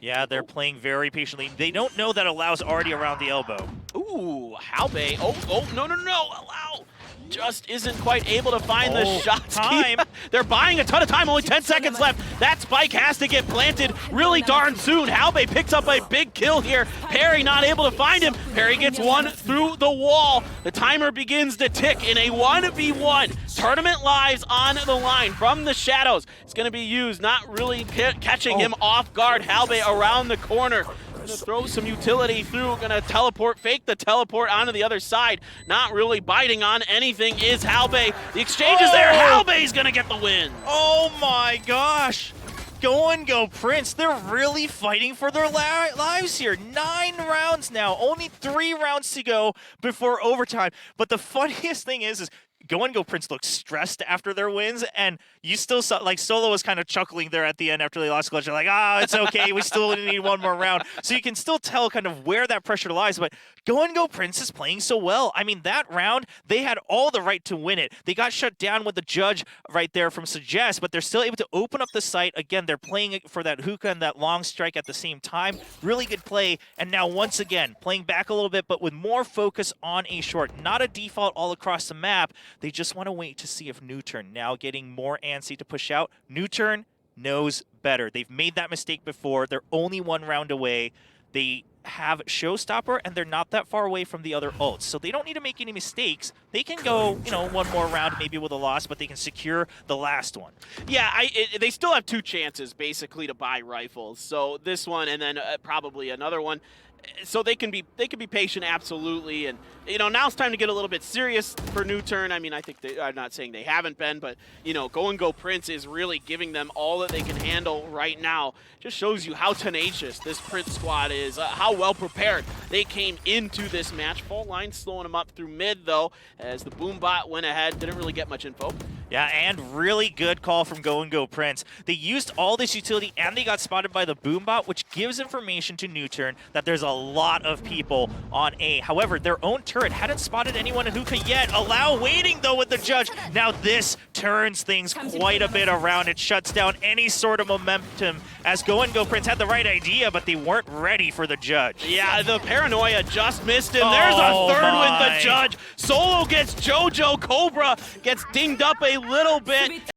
Yeah, they're playing very patiently. They don't know that Alau's already around the elbow. Ooh, Halbe. Oh, no. Alau just isn't quite able to find the shots. Time. They're buying a ton of time, only 10 seconds left. That spike has to get planted really darn soon. Halbe picks up a big kill here. Perry not able to find him. Perry gets one through the wall. The timer begins to tick in a 1v1. Tournament lives on the line from the shadows. It's going to be used, not really catching him off guard. Halbe around the corner. Gonna throw some utility through, gonna teleport, fake the teleport onto the other side. Not really biting on anything is Halbe. The exchange is there, Halbe's gonna get the win. Oh my gosh. Go Prince. They're really fighting for their lives here. 9 rounds now, only 3 rounds to go before overtime. But the funniest thing is Go Prince looks stressed after their wins, and you still saw, like, Solo was kind of chuckling there at the end after they lost clutch. They're like, it's okay, we still need one more round. So you can still tell kind of where that pressure lies, but Go Prince is playing so well. I mean, that round, they had all the right to win it. They got shut down with the judge right there from Suggest, but they're still able to open up the site. Again, they're playing for that hookah and that long strike at the same time. Really good play, and now once again, playing back a little bit, but with more focus on a short. Not a default all across the map. They just want to wait to see if NUTURN, now getting more antsy to push out. NUTURN knows better. They've made that mistake before. They're only 1 round away. They have Showstopper, and they're not that far away from the other ults. So they don't need to make any mistakes. They can go, 1 more round maybe with a loss, but they can secure the last one. Yeah, they still have 2 chances, basically, to buy rifles. So this one and then probably another one. So they can be patient, absolutely, and now it's time to get a little bit serious for NUTURN. I mean, I think I'm not saying they haven't been, but Go Prince is really giving them all that they can handle right now. Just shows you how tenacious this Prince squad is, how well prepared they came into this match. Fault line slowing them up through mid though, as the boom bot went ahead. Didn't really get much info. Yeah, and really good call from Go Prince. They used all this utility, and they got spotted by the Boombot, which gives information to NUTURN that there's a lot of people on A. However, their own turret hadn't spotted anyone in hookah yet. Allow waiting, though, with the judge. Now this turns things quite a bit around. It shuts down any sort of momentum, as Go Prince had the right idea, but they weren't ready for the judge. Yeah, the paranoia just missed him. There's a third with the judge. Solo gets JoJo. Cobra gets dinged up a little bit.